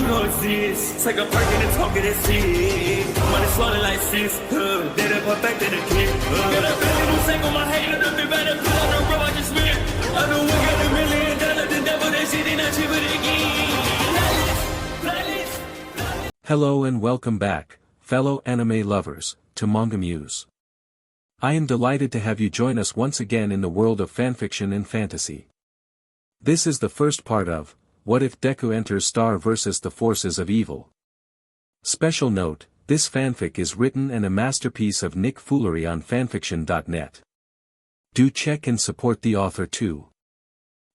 You know it's this. Take a perk and a talk of that shit. Money swallowing like sis. Did it perfect in the kid. Got a billion who sang on my head. Look up better put on the road I just spent. I know we got $1 million. The devil that shit ain't not cheaper again. Hello and welcome back, fellow anime lovers, to MangaMuse. I am delighted to have you join us once again in the world of fanfiction and fantasy. This is the first part of What If Deku Enters Star vs. the Forces of Evil. Special note, this fanfic is written and a masterpiece of Nick Foolery on FANFICTIONnet. Do check and support the author too.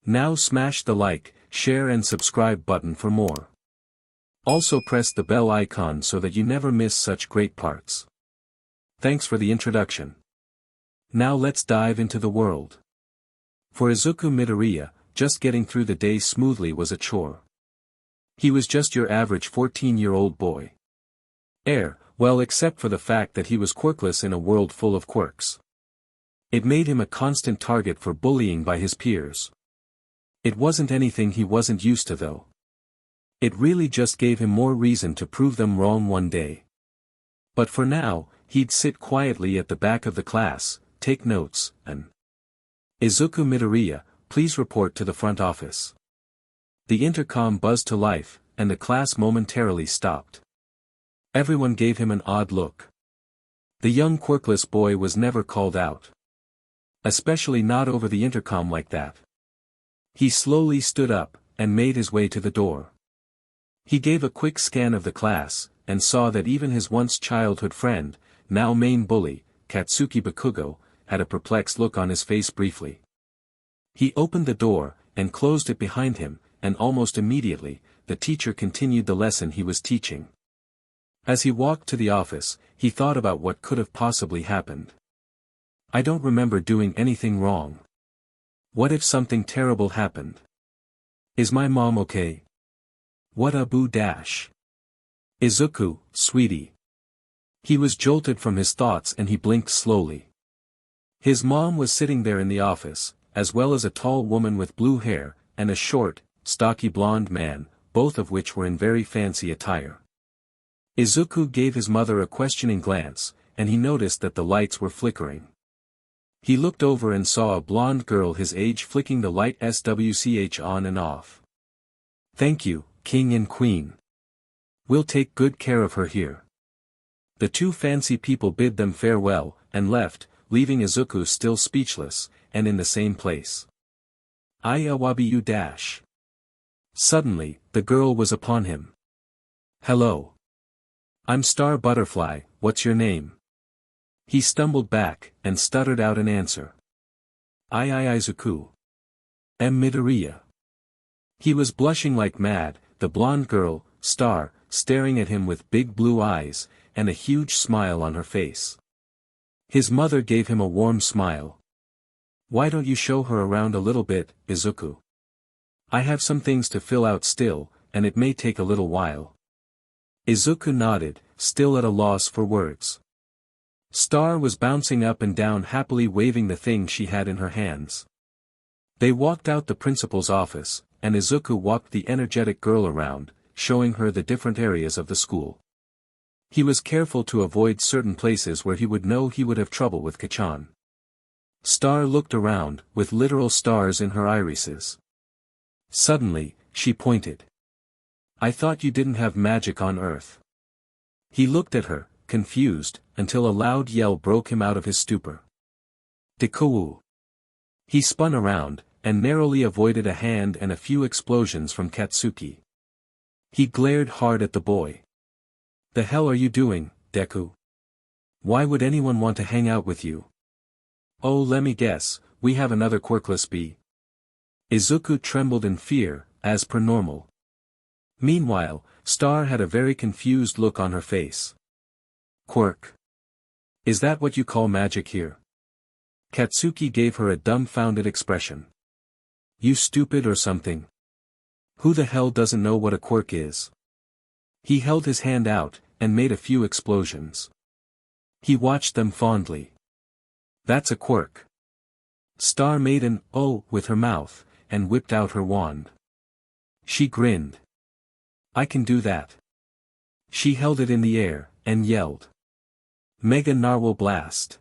Now smash the like, share and subscribe button for more. Also press the bell icon so that you never miss such great parts. Thanks for the introduction. Now let's dive into the world. For izukumidoriya, just getting through the day smoothly was a chore. He was just your average 14-year-old boy. Well, except for the fact that he was quirkless in a world full of quirks. It made him a constant target for bullying by his peers. It wasn't anything he wasn't used to though. It really just gave him more reason to prove them wrong one day. But for now, he'd sit quietly at the back of the class, take notes, and izukumidoriya, please report to the front office. The intercom buzzed to life, and the class momentarily stopped. Everyone gave him an odd look. The young quirkless boy was never called out. Especially not over the intercom like that. He slowly stood up, and made his way to the door. He gave a quick scan of the class, and saw that even his once childhood friend, now main bully, Katsuki Bakugo, had a perplexed look on his face briefly. He opened the door, and closed it behind him, and almost immediately, the teacher continued the lesson he was teaching. As he walked to the office, he thought about what could have possibly happened. I don't remember doing anything wrong. What if something terrible happened? Is my mom okay? What a boo dash. Izuku, sweetie. He was jolted from his thoughts and he blinked slowly. His mom was sitting there in the office, as well as a tall woman with blue hair, and a short, stocky blonde man, both of which were in very fancy attire. Izuku gave his mother a questioning glance, and he noticed that the lights were flickering. He looked over and saw a blonde girl his age flicking the light switch on and off. Thank you, King and Queen. We'll take good care of her here. The two fancy people bid them farewell, and left, leaving Izuku still speechless, and in the same place. Ayawabiyu dash. Suddenly, the girl was upon him. Hello. I'm Star Butterfly, what's your name? He stumbled back, and stuttered out an answer. Izuku. Midoriya. He was blushing like mad, the blonde girl, Star, staring at him with big blue eyes, and a huge smile on her face. His mother gave him a warm smile. Why don't you show her around a little bit, Izuku? I have some things to fill out still, and it may take a little while. Izuku nodded, still at a loss for words. Star was bouncing up and down happily waving the thing she had in her hands. They walked out the principal's office, and Izuku walked the energetic girl around, showing her the different areas of the school. He was careful to avoid certain places where he would know he would have trouble with Kachan. Star looked around, with literal stars in her irises. Suddenly, she pointed. I thought you didn't have magic on Earth. He looked at her, confused, until a loud yell broke him out of his stupor. Deku. He spun around, and narrowly avoided a hand and a few explosions from Katsuki. He glared hard at the boy. The hell are you doing, Deku? Why would anyone want to hang out with you? Oh, let me guess, we have another quirkless bee. Izuku trembled in fear, as per normal. Meanwhile, Star had a very confused look on her face. Quirk. Is that what you call magic here? Katsuki gave her a dumbfounded expression. You stupid or something? Who the hell doesn't know what a quirk is? He held his hand out, and made a few explosions. He watched them fondly. That's a quirk. Star made an "oh" with her mouth, and whipped out her wand. She grinned. I can do that. She held it in the air, and yelled. Mega Narwhal Blast.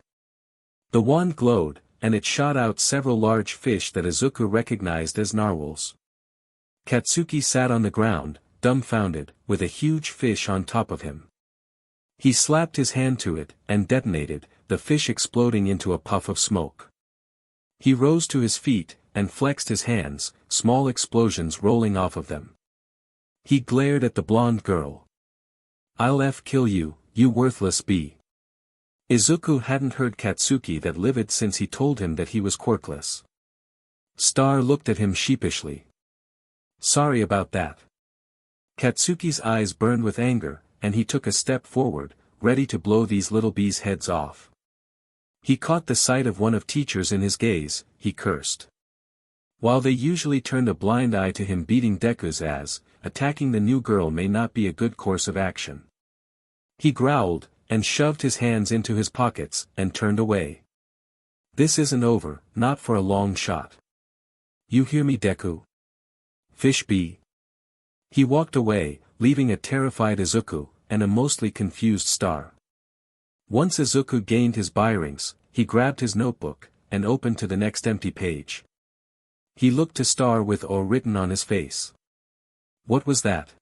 The wand glowed, and it shot out several large fish that Izuku recognized as narwhals. Katsuki sat on the ground, dumbfounded, with a huge fish on top of him. He slapped his hand to it, and detonated, the fish exploding into a puff of smoke. He rose to his feet, and flexed his hands, small explosions rolling off of them. He glared at the blonde girl. I'll kill you, you worthless bee. Izuku hadn't heard Katsuki that livid since he told him that he was quirkless. Star looked at him sheepishly. Sorry about that. Katsuki's eyes burned with anger, and he took a step forward, ready to blow these little bees' heads off. He caught the sight of one of teachers in his gaze, he cursed. While they usually turned a blind eye to him beating Deku's ass, attacking the new girl may not be a good course of action. He growled, and shoved his hands into his pockets, and turned away. This isn't over, not for a long shot. You hear me, Deku? Fish bee. He walked away, leaving a terrified Izuku, and a mostly confused Star. Once Izuku gained his bearings, he grabbed his notebook, and opened to the next empty page. He looked to Star with "O" written on his face. What was that?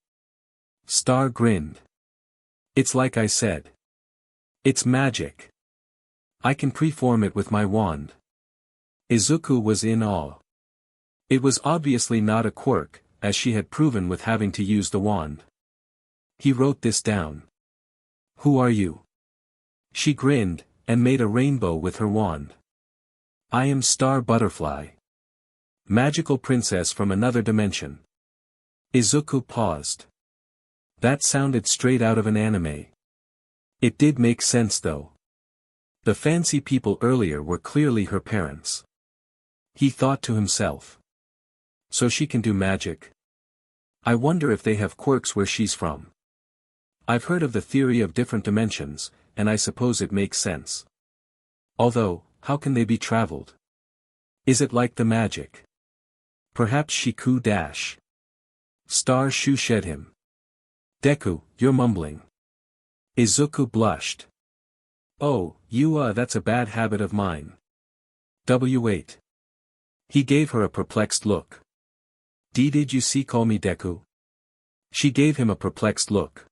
Star grinned. It's like I said. It's magic. I can preform it with my wand. Izuku was in awe. It was obviously not a quirk, as she had proven with having to use the wand. He wrote this down. Who are you? She grinned, and made a rainbow with her wand. I am Star Butterfly. Magical princess from another dimension. Izuku paused. That sounded straight out of an anime. It did make sense though. The fancy people earlier were clearly her parents. He thought to himself. So she can do magic? I wonder if they have quirks where she's from. I've heard of the theory of different dimensions, and I suppose it makes sense. Although, how can they be traveled? Is it like the magic? Perhaps she could dash. Star shed him. Deku, you're mumbling. Izuku blushed. Oh, that's a bad habit of mine. W8. He gave her a perplexed look. Did you see call me Deku? She gave him a perplexed look.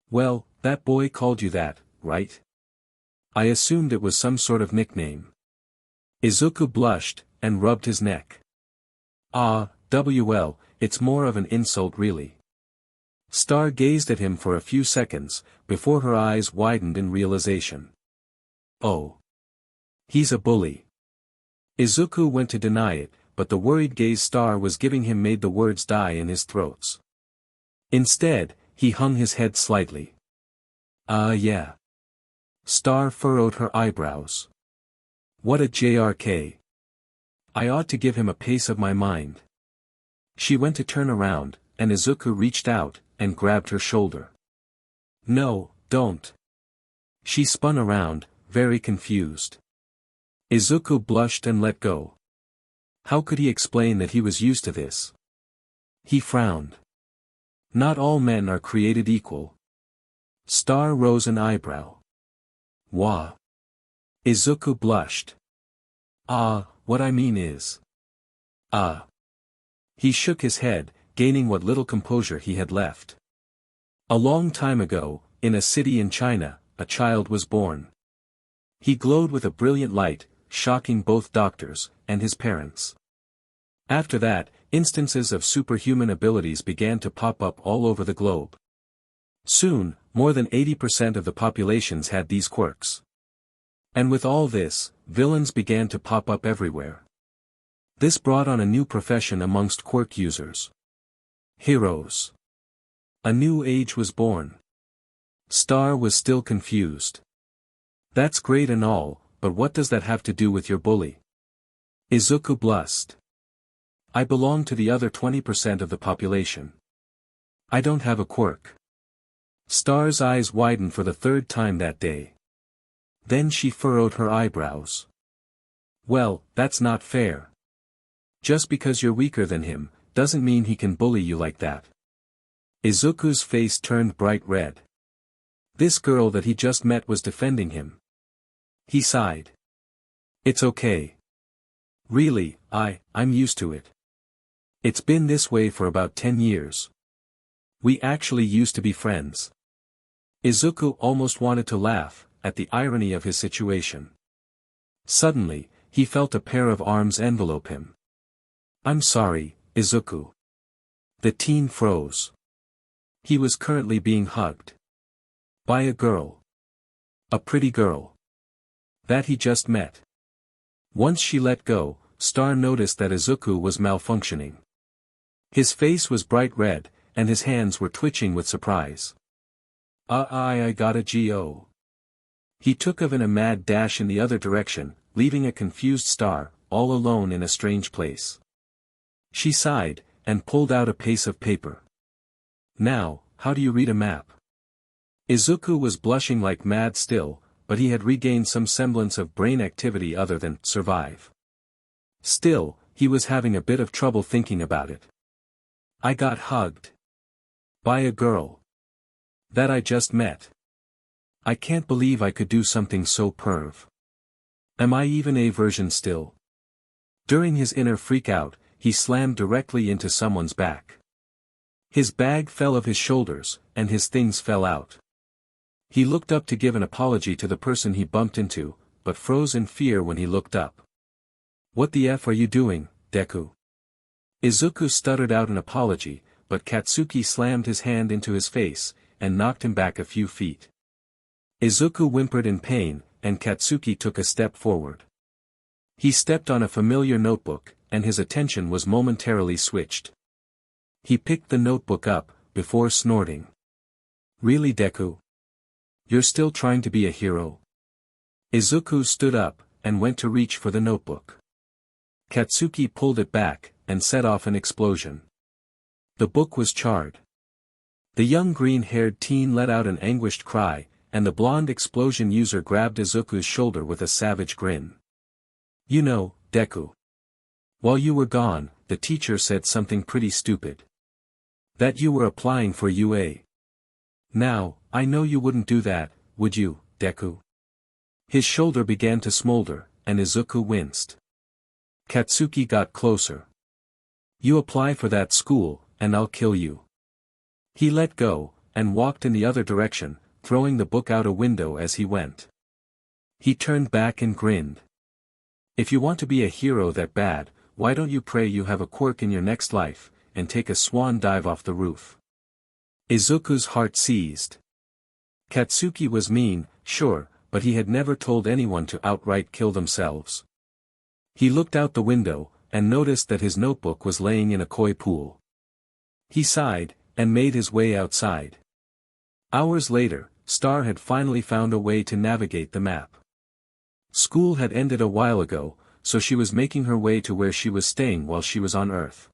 Well, that boy called you that, right? I assumed it was some sort of nickname. Izuku blushed, and rubbed his neck. It's more of an insult really. Star gazed at him for a few seconds, before her eyes widened in realization. Oh. He's a bully. Izuku went to deny it, but the worried gaze Star was giving him made the words die in his throat. Instead, he hung his head slightly. Yeah. Star furrowed her eyebrows. What a JRK. I ought to give him a piece of my mind. She went to turn around, and Izuku reached out, and grabbed her shoulder. No, don't. She spun around, very confused. Izuku blushed and let go. How could he explain that he was used to this? He frowned. Not all men are created equal. Star rose an eyebrow. Wah. Izuku blushed. What I mean is. He shook his head, gaining what little composure he had left. A long time ago, in a city in China, a child was born. He glowed with a brilliant light, shocking both doctors, and his parents. After that, instances of superhuman abilities began to pop up all over the globe. Soon, more than 80% of the populations had these quirks. And with all this, villains began to pop up everywhere. This brought on a new profession amongst quirk users. Heroes. A new age was born. Star was still confused. That's great and all, but what does that have to do with your bully? Izuku blushed. I belong to the other 20% of the population. I don't have a quirk. Star's eyes widened for the third time that day. Then she furrowed her eyebrows. Well, that's not fair. Just because you're weaker than him, doesn't mean he can bully you like that. Izuku's face turned bright red. This girl that he just met was defending him. He sighed. It's okay. Really, I'm used to it. It's been this way for about 10 years. We actually used to be friends. Izuku almost wanted to laugh at the irony of his situation. Suddenly, he felt a pair of arms envelope him. I'm sorry, Izuku. The teen froze. He was currently being hugged. By a girl. A pretty girl. That he just met. Once she let go, Star noticed that Izuku was malfunctioning. His face was bright red, and his hands were twitching with surprise. I got a go. He took off in a mad dash in the other direction, leaving a confused Star, all alone in a strange place. She sighed, and pulled out a piece of paper. Now, how do you read a map? Izuku was blushing like mad still, but he had regained some semblance of brain activity other than survive. Still, he was having a bit of trouble thinking about it. I got hugged. By a girl. That I just met. I can't believe I could do something so perv. Am I even a virgin still? During his inner freak-out, he slammed directly into someone's back. His bag fell off his shoulders, and his things fell out. He looked up to give an apology to the person he bumped into, but froze in fear when he looked up. What the F are you doing, Deku? Izuku stuttered out an apology, but Katsuki slammed his hand into his face, and knocked him back a few feet. Izuku whimpered in pain, and Katsuki took a step forward. He stepped on a familiar notebook, and his attention was momentarily switched. He picked the notebook up, before snorting. Really, Deku? You're still trying to be a hero? Izuku stood up, and went to reach for the notebook. Katsuki pulled it back, and set off an explosion. The book was charred. The young green-haired teen let out an anguished cry, and the blonde explosion user grabbed Izuku's shoulder with a savage grin. You know, Deku. While you were gone, the teacher said something pretty stupid. That you were applying for UA. Now, I know you wouldn't do that, would you, Deku? His shoulder began to smolder, and Izuku winced. Katsuki got closer. You apply for that school, and I'll kill you. He let go, and walked in the other direction, throwing the book out a window as he went. He turned back and grinned. If you want to be a hero that bad, why don't you pray you have a quirk in your next life, and take a swan dive off the roof? Izuku's heart seized. Katsuki was mean, sure, but he had never told anyone to outright kill themselves. He looked out the window, and noticed that his notebook was laying in a koi pool. He sighed, and made his way outside. Hours later, Star had finally found a way to navigate the map. School had ended a while ago, so she was making her way to where she was staying while she was on Earth.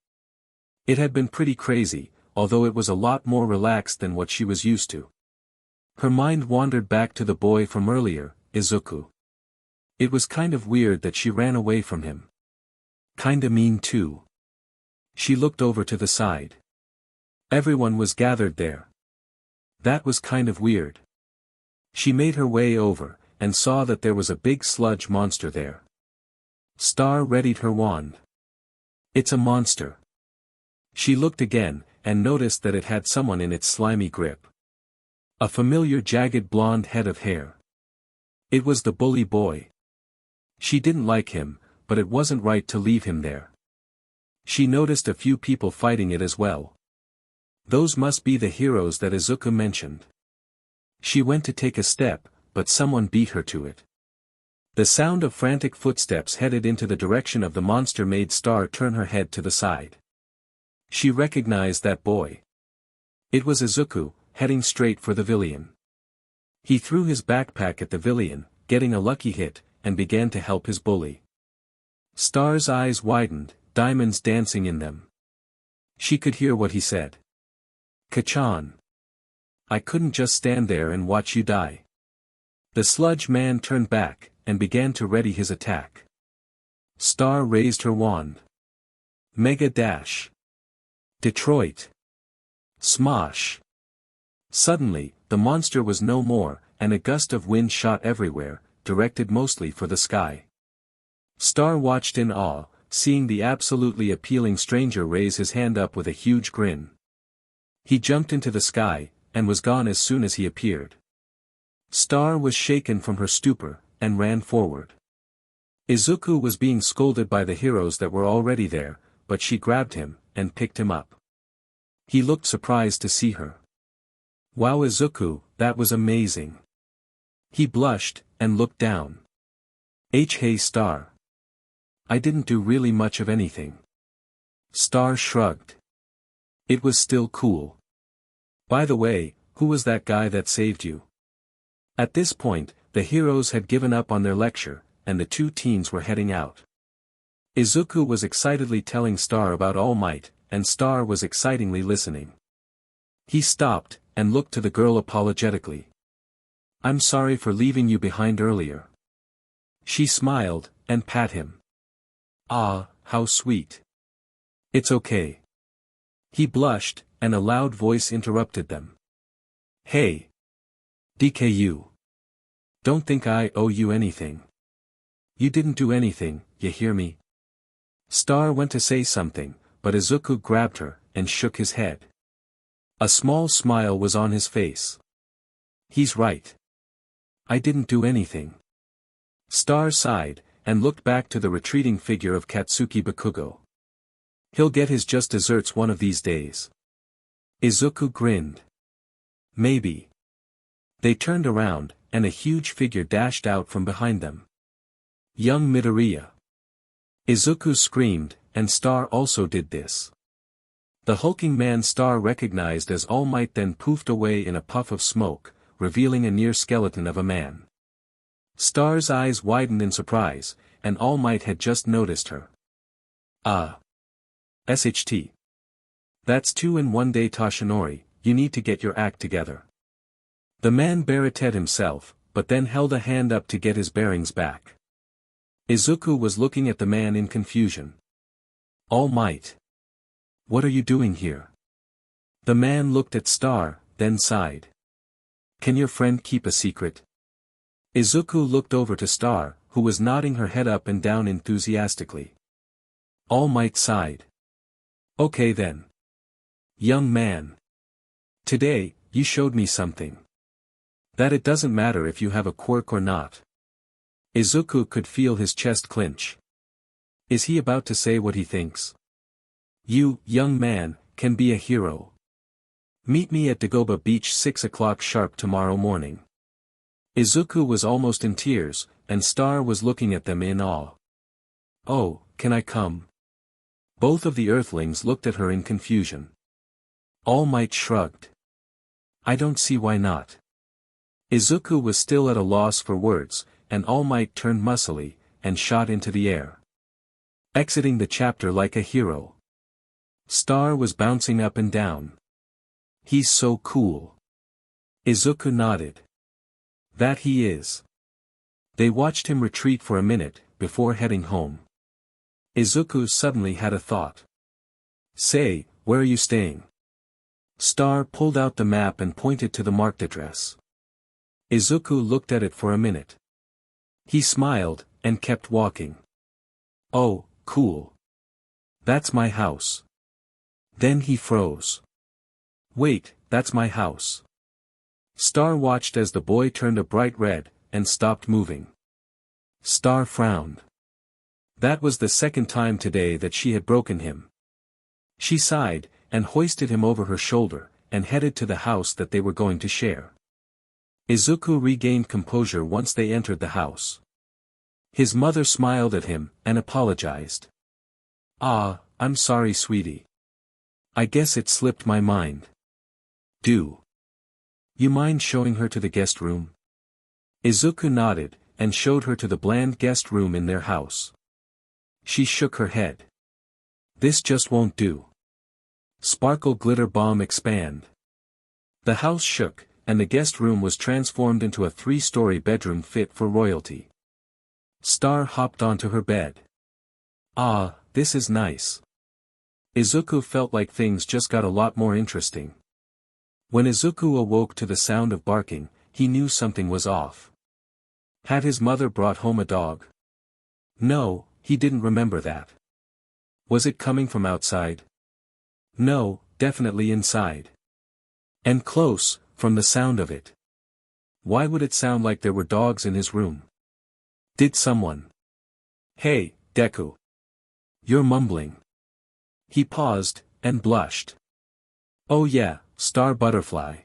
It had been pretty crazy, although it was a lot more relaxed than what she was used to. Her mind wandered back to the boy from earlier, Izuku. It was kind of weird that she ran away from him. Kinda mean too. She looked over to the side. Everyone was gathered there. That was kind of weird. She made her way over, and saw that there was a big sludge monster there. Star readied her wand. It's a monster. She looked again, and noticed that it had someone in its slimy grip. A familiar jagged blonde head of hair. It was the bully boy. She didn't like him, but it wasn't right to leave him there. She noticed a few people fighting it as well. Those must be the heroes that Izuku mentioned. She went to take a step, but someone beat her to it. The sound of frantic footsteps headed into the direction of the monster made Star turn her head to the side. She recognized that boy. It was Izuku, heading straight for the villian. He threw his backpack at the villian, getting a lucky hit, and began to help his bully. Star's eyes widened, diamonds dancing in them. She could hear what he said. Kachan. I couldn't just stand there and watch you die. The sludge man turned back, and began to ready his attack. Star raised her wand. Mega Dash. Detroit. Smosh! Suddenly, the monster was no more, and a gust of wind shot everywhere, directed mostly for the sky. Star watched in awe, seeing the absolutely appealing stranger raise his hand up with a huge grin. He jumped into the sky, and was gone as soon as he appeared. Star was shaken from her stupor, and ran forward. Izuku was being scolded by the heroes that were already there, but she grabbed him, and picked him up. He looked surprised to see her. Wow, Izuku, that was amazing. He blushed, and looked down. Hey Star. I didn't do really much of anything. Star shrugged. It was still cool. By the way, who was that guy that saved you? At this point, the heroes had given up on their lecture, and the two teens were heading out. Izuku was excitedly telling Star about All Might, and Star was excitingly listening. He stopped, and looked to the girl apologetically. I'm sorry for leaving you behind earlier. She smiled, and pat him. Ah, how sweet. It's okay. He blushed, and a loud voice interrupted them. Hey! DKU. Don't think I owe you anything. You didn't do anything, you hear me? Star went to say something, but Izuku grabbed her, and shook his head. A small smile was on his face. He's right. I didn't do anything. Star sighed, and looked back to the retreating figure of Katsuki Bakugo. He'll get his just desserts one of these days. Izuku grinned. Maybe. They turned around, and a huge figure dashed out from behind them. Young Midoriya. Izuku screamed, and Star also did this. The hulking man Star recognized as All Might then poofed away in a puff of smoke, revealing a near skeleton of a man. Star's eyes widened in surprise, and All Might had just noticed her. SHT. That's 2 in 1 day Toshinori, you need to get your act together. The man barricaded himself, but then held a hand up to get his bearings back. Izuku was looking at the man in confusion. All Might. What are you doing here? The man looked at Star, then sighed. Can your friend keep a secret? Izuku looked over to Star, who was nodding her head up and down enthusiastically. All Might sighed. Okay then. Young man. Today, you showed me something. That it doesn't matter if you have a quirk or not. Izuku could feel his chest clench. Is he about to say what he thinks? You, young man, can be a hero. Meet me at Dagoba Beach 6 o'clock sharp tomorrow morning. Izuku was almost in tears, and Star was looking at them in awe. Oh, can I come? Both of the earthlings looked at her in confusion. All Might shrugged. I don't see why not. Izuku was still at a loss for words, and All Might turned muscly, and shot into the air. Exiting the chapter like a hero. Star was bouncing up and down. He's so cool. Izuku nodded. That he is. They watched him retreat for a minute, before heading home. Izuku suddenly had a thought. Say, where are you staying? Star pulled out the map and pointed to the marked address. Izuku looked at it for a minute. He smiled, and kept walking. Oh, cool. That's my house. Then he froze. Wait, that's my house. Star watched as the boy turned a bright red, and stopped moving. Star frowned. That was the second time today that she had broken him. She sighed, and hoisted him over her shoulder, and headed to the house that they were going to share. Izuku regained composure once they entered the house. His mother smiled at him, and apologized. I'm sorry sweetie. I guess it slipped my mind. Do you mind showing her to the guest room? Izuku nodded, and showed her to the bland guest room in their house. She shook her head. This just won't do. Sparkle glitter bomb expand. The house shook, and the guest room was transformed into a 3-story bedroom fit for royalty. Star hopped onto her bed. This is nice. Izuku felt like things just got a lot more interesting. When Izuku awoke to the sound of barking, he knew something was off. Had his mother brought home a dog? No, he didn't remember that. Was it coming from outside? No, definitely inside. And close, from the sound of it. Why would it sound like there were dogs in his room? Did someone? Hey, Deku. You're mumbling. He paused, and blushed. Oh yeah, Star Butterfly.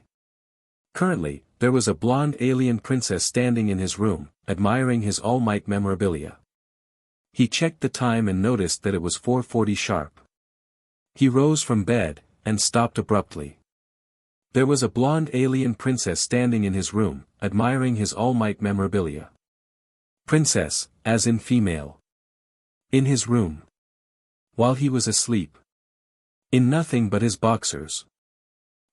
Currently, there was a blonde alien princess standing in his room, admiring his all-might memorabilia. He checked the time and noticed that it was 4:40 sharp. He rose from bed, and stopped abruptly. There was a blonde alien princess standing in his room, admiring his all-might memorabilia. Princess, as in female. In his room. While he was asleep. In nothing but his boxers.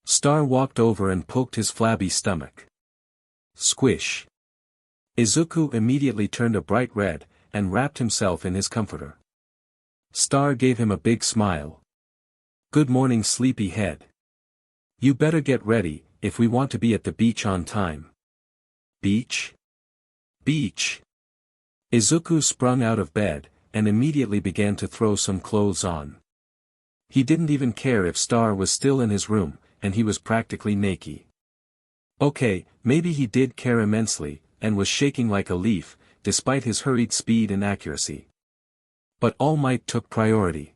Star walked over and poked his flabby stomach. Squish. Izuku immediately turned a bright red, and wrapped himself in his comforter. Star gave him a big smile. Good morning, sleepy head. You better get ready, if we want to be at the beach on time. Beach? Beach. Izuku sprung out of bed, and immediately began to throw some clothes on. He didn't even care if Star was still in his room, and he was practically naked. Okay, maybe he did care immensely, and was shaking like a leaf, despite his hurried speed and accuracy. But All Might took priority.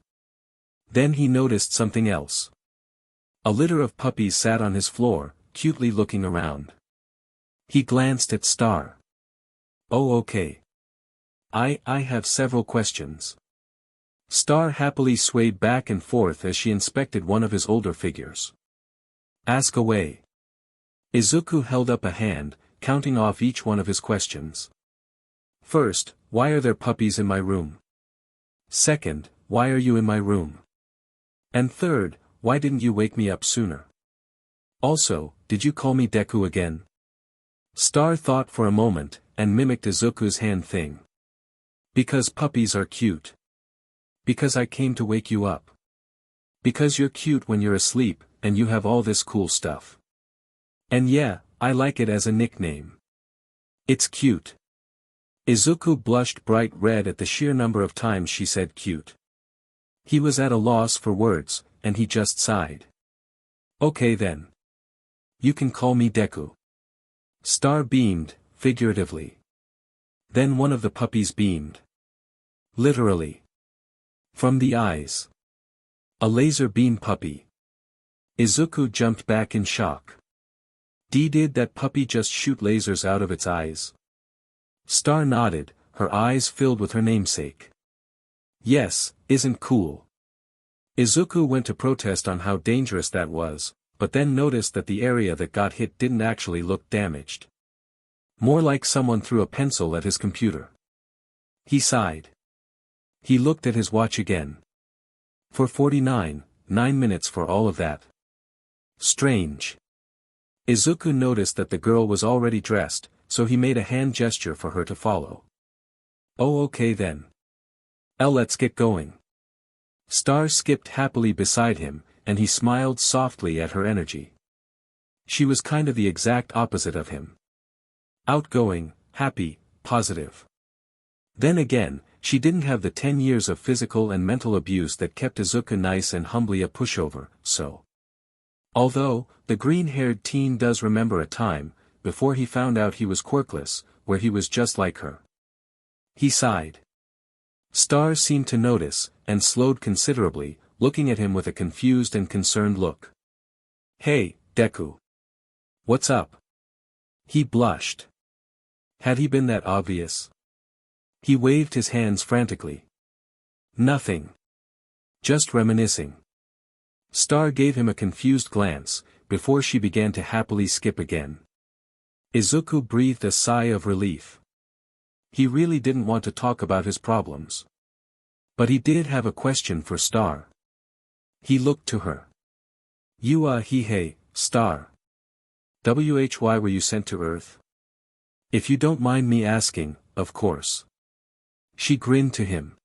Then he noticed something else. A litter of puppies sat on his floor, cutely looking around. He glanced at Star. Oh okay. I have several questions. Star happily swayed back and forth as she inspected one of his older figures. Ask away. Izuku held up a hand, counting off each one of his questions. First, why are there puppies in my room? Second, why are you in my room? And third, why didn't you wake me up sooner? Also, did you call me Deku again? Star thought for a moment, and mimicked Izuku's hand thing. Because puppies are cute. Because I came to wake you up. Because you're cute when you're asleep, and you have all this cool stuff. And yeah, I like it as a nickname. It's cute. Izuku blushed bright red at the sheer number of times she said cute. He was at a loss for words, and he just sighed. Okay then. You can call me Deku. Star beamed, figuratively. Then one of the puppies beamed. Literally. From the eyes. A laser beam puppy. Izuku jumped back in shock. Did that puppy just shoot lasers out of its eyes? Star nodded, her eyes filled with her namesake. Yes, isn't cool. Izuku went to protest on how dangerous that was, but then noticed that the area that got hit didn't actually look damaged. More like someone threw a pencil at his computer. He sighed. He looked at his watch again. 4:49, 9 minutes for all of that. Strange. Izuku noticed that the girl was already dressed, so he made a hand gesture for her to follow. Oh okay then. Let's get going. Star skipped happily beside him, and he smiled softly at her energy. She was kind of the exact opposite of him. Outgoing, happy, positive. Then again, she didn't have the 10 years of physical and mental abuse that kept Izuku nice and humbly a pushover, so. Although, the green-haired teen does remember a time, before he found out he was quirkless, where he was just like her. He sighed. Star seemed to notice, and slowed considerably, looking at him with a confused and concerned look. Hey, Deku. What's up? He blushed. Had he been that obvious? He waved his hands frantically. Nothing. Just reminiscing. Star gave him a confused glance, before she began to happily skip again. Izuku breathed a sigh of relief. He really didn't want to talk about his problems. But he did have a question for Star. He looked to her. Hey, Star. Why were you sent to Earth? If you don't mind me asking, of course. She grinned to him.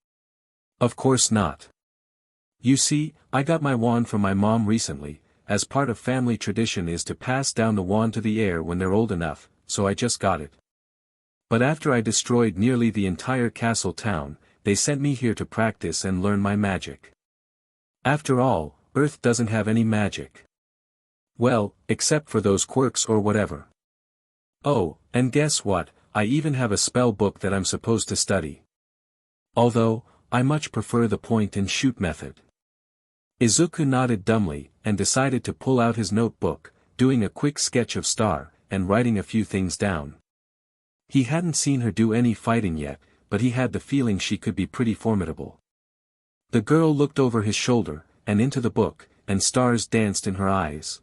Of course not. You see, I got my wand from my mom recently, as part of family tradition is to pass down the wand to the heir when they're old enough, so I just got it. But after I destroyed nearly the entire castle town, they sent me here to practice and learn my magic. After all, Earth doesn't have any magic. Well, except for those quirks or whatever. Oh, and guess what, I even have a spell book that I'm supposed to study. Although, I much prefer the point-and-shoot method. Izuku nodded dumbly, and decided to pull out his notebook, doing a quick sketch of Star, and writing a few things down. He hadn't seen her do any fighting yet, but he had the feeling she could be pretty formidable. The girl looked over his shoulder, and into the book, and stars danced in her eyes.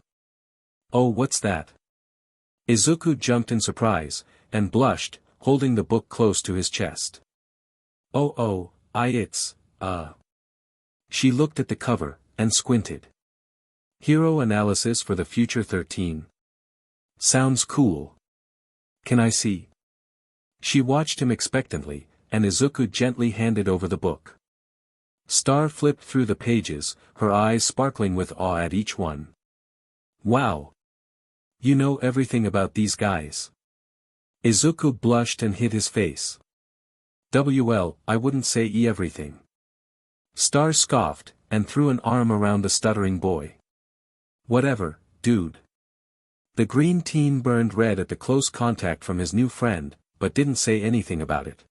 Oh, what's that? Izuku jumped in surprise, and blushed, holding the book close to his chest. It's. She looked at the cover, and squinted. Hero Analysis for the Future 13. Sounds cool. Can I see? She watched him expectantly, and Izuku gently handed over the book. Star flipped through the pages, her eyes sparkling with awe at each one. Wow! You know everything about these guys. Izuku blushed and hid his face. Well, I wouldn't say everything. Star scoffed, and threw an arm around the stuttering boy. Whatever, dude. The green teen burned red at the close contact from his new friend, but didn't say anything about it.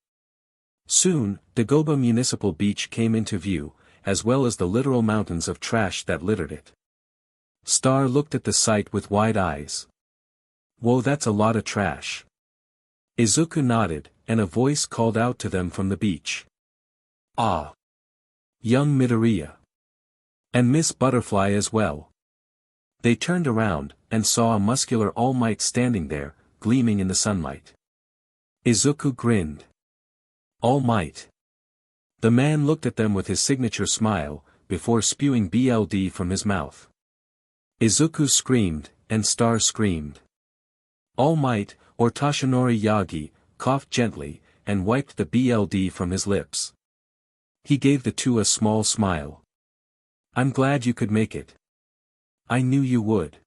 Soon, Dagoba Municipal Beach came into view, as well as the literal mountains of trash that littered it. Star looked at the sight with wide eyes. Whoa, that's a lot of trash. Izuku nodded, and a voice called out to them from the beach. Ah! Young Midoriya. And Miss Butterfly as well. They turned around, and saw a muscular All Might standing there, gleaming in the sunlight. Izuku grinned. All Might. The man looked at them with his signature smile, before spewing BLD from his mouth. Izuku screamed, and Star screamed. All Might, or Toshinori Yagi, coughed gently, and wiped the BLD from his lips. He gave the two a small smile. I'm glad you could make it. I knew you would.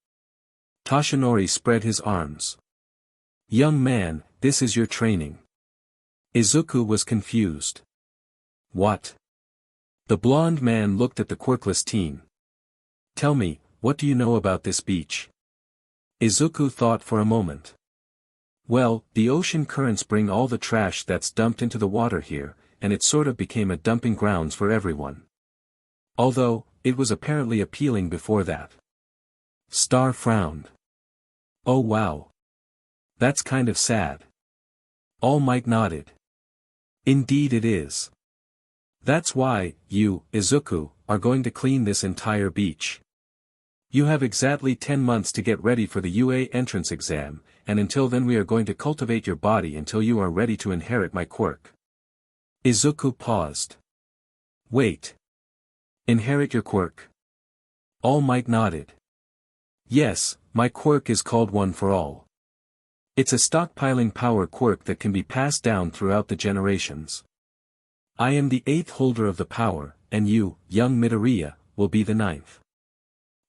Toshinori spread his arms. Young man, this is your training. Izuku was confused. What? The blonde man looked at the quirkless teen. Tell me, what do you know about this beach? Izuku thought for a moment. Well, the ocean currents bring all the trash that's dumped into the water here, and it sort of became a dumping grounds for everyone. Although, it was apparently appealing before that. Star frowned. Oh wow. That's kind of sad. All Might nodded. Indeed it is. That's why, you, Izuku, are going to clean this entire beach. You have exactly 10 months to get ready for the UA entrance exam, and until then we are going to cultivate your body until you are ready to inherit my quirk. Izuku paused. Wait. Inherit your quirk? All Might nodded. Yes, my quirk is called One for All. It's a stockpiling power quirk that can be passed down throughout the generations. I am the 8th holder of the power, and you, young Midoriya, will be the 9th.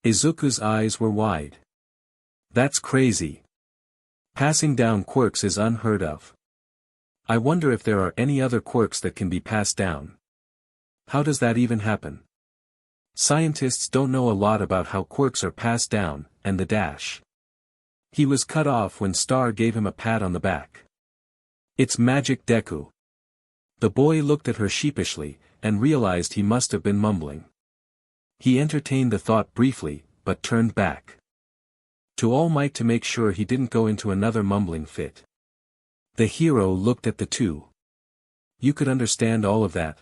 Izuku's eyes were wide. That's crazy. Passing down quirks is unheard of. I wonder if there are any other quirks that can be passed down. How does that even happen? Scientists don't know a lot about how quirks are passed down, and the dash. He was cut off when Star gave him a pat on the back. It's magic Deku. The boy looked at her sheepishly, and realized he must have been mumbling. He entertained the thought briefly, but turned back. To All Might to make sure he didn't go into another mumbling fit. The hero looked at the two. You could understand all of that?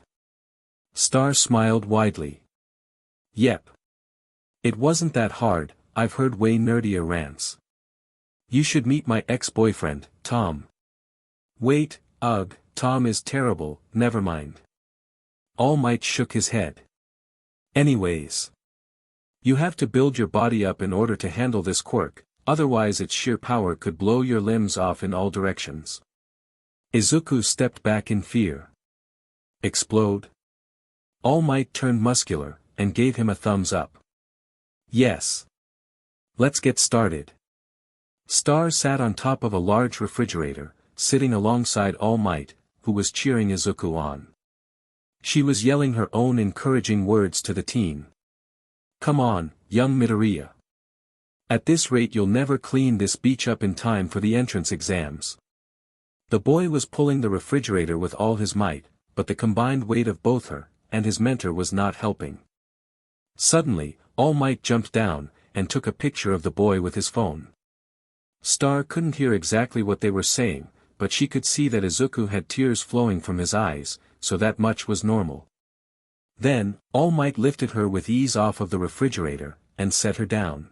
Star smiled widely. Yep. It wasn't that hard, I've heard way nerdier rants. You should meet my ex-boyfriend, Tom. Wait, ugh, Tom is terrible, never mind. All Might shook his head. Anyways. You have to build your body up in order to handle this quirk, otherwise its sheer power could blow your limbs off in all directions. Izuku stepped back in fear. Explode? All Might turned muscular, and gave him a thumbs up. Yes. Let's get started. Star sat on top of a large refrigerator, sitting alongside All Might, who was cheering Izuku on. She was yelling her own encouraging words to the teen. Come on, young Midoriya. At this rate you'll never clean this beach up in time for the entrance exams. The boy was pulling the refrigerator with all his might, but the combined weight of both her and his mentor was not helping. Suddenly, All Might jumped down, and took a picture of the boy with his phone. Star couldn't hear exactly what they were saying, but she could see that Izuku had tears flowing from his eyes, so that much was normal. Then, All Might lifted her with ease off of the refrigerator, and set her down.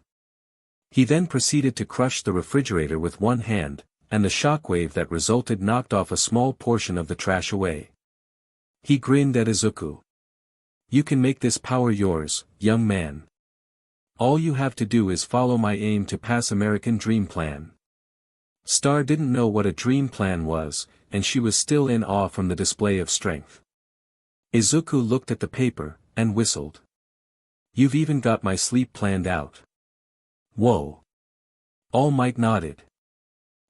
He then proceeded to crush the refrigerator with one hand, and the shockwave that resulted knocked off a small portion of the trash away. He grinned at Izuku. You can make this power yours, young man. All you have to do is follow my aim to pass American Dream Plan. Star didn't know what a dream plan was, and she was still in awe from the display of strength. Izuku looked at the paper, and whistled. You've even got my sleep planned out. Whoa. All Might nodded.